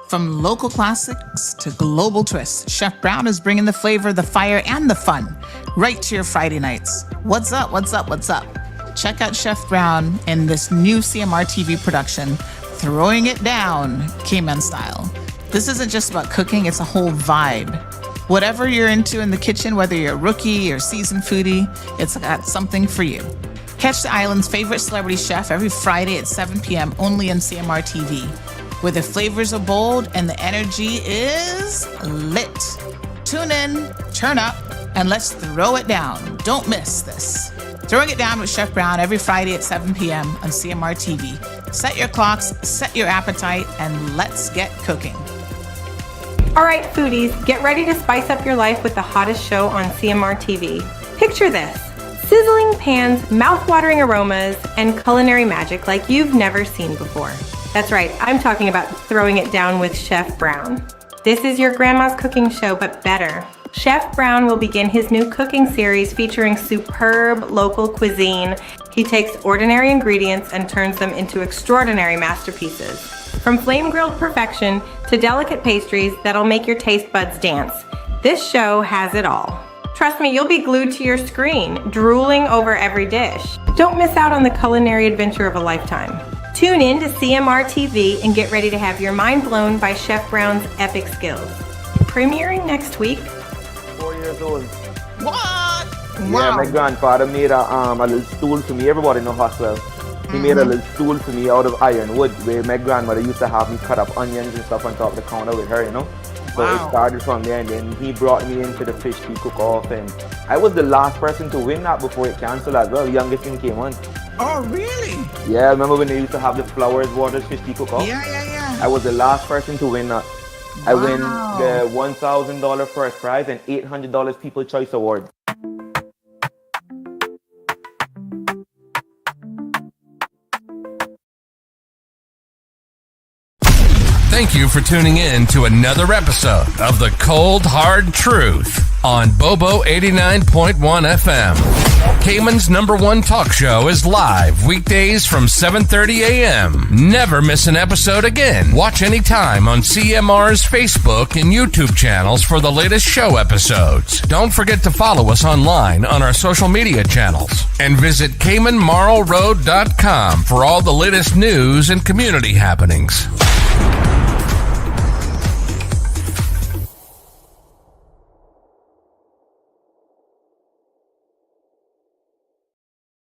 [SPEAKER 4] From local classics to global twists, Chef Brown is bringing the flavor, the fire, and the fun right to your Friday nights. What's up? What's up? What's up? Check out Chef Brown in this new CMR TV production, Throwing It Down, Cayman style. This isn't just about cooking, it's a whole vibe. Whatever you're into in the kitchen, whether you're a rookie or seasoned foodie, it's got something for you. Catch the island's favorite celebrity chef every Friday at 7 p.m. only on CMR TV, where the flavors are bold and the energy is lit. Tune in, turn up, and let's throw it down. Don't miss this. Throwing It Down with Chef Brown every Friday at 7 p.m. on CMR TV. Set your clocks, set your appetite, and let's get cooking.
[SPEAKER 5] All right, foodies, get ready to spice up your life with the hottest show on CMR TV. Picture this: sizzling pans, mouth-watering aromas, and culinary magic like you've never seen before. That's right, I'm talking about Throwing It Down with Chef Brown. This is your grandma's cooking show, but better. Chef Brown will begin his new cooking series featuring superb local cuisine. He takes ordinary ingredients and turns them into extraordinary masterpieces. From flame-grilled perfection to delicate pastries that'll make your taste buds dance, this show has it all. Trust me, you'll be glued to your screen, drooling over every dish. Don't miss out on the culinary adventure of a lifetime. Tune in to CMR TV and get ready to have your mind blown by Chef Brown's epic skills. Premiering next week.
[SPEAKER 6] 4 years old.
[SPEAKER 4] What?
[SPEAKER 6] Yeah,
[SPEAKER 4] Wow.
[SPEAKER 6] my grandfather made a little stool for me. Everybody know Hoswell. He made a little stool for me out of iron wood, where my grandmother used to have me cut up onions and stuff on top of the counter with her, you know. So
[SPEAKER 4] Wow.
[SPEAKER 6] it started from there, and then he brought me into the fish tea cook-off, and I was the last person to win that before it canceled as well. The youngest thing came on.
[SPEAKER 4] Oh, really?
[SPEAKER 6] Yeah, remember when they used to have the flowers, waters, fish tea cook-off?
[SPEAKER 4] Yeah.
[SPEAKER 6] I was the last person to win that. I win
[SPEAKER 4] Wow.
[SPEAKER 6] the $1,000 first prize and $800 People Choice Award.
[SPEAKER 16] Thank you for tuning in to another episode of The Cold Hard Truth on Bobo 89.1 FM. Cayman's #1 talk show is live weekdays from 7:30 a.m. Never miss an episode again. Watch anytime on CMR's Facebook and YouTube channels for the latest show episodes. Don't forget to follow us online on our social media channels and visit CaymanMarlRoad.com for all the latest news and community happenings.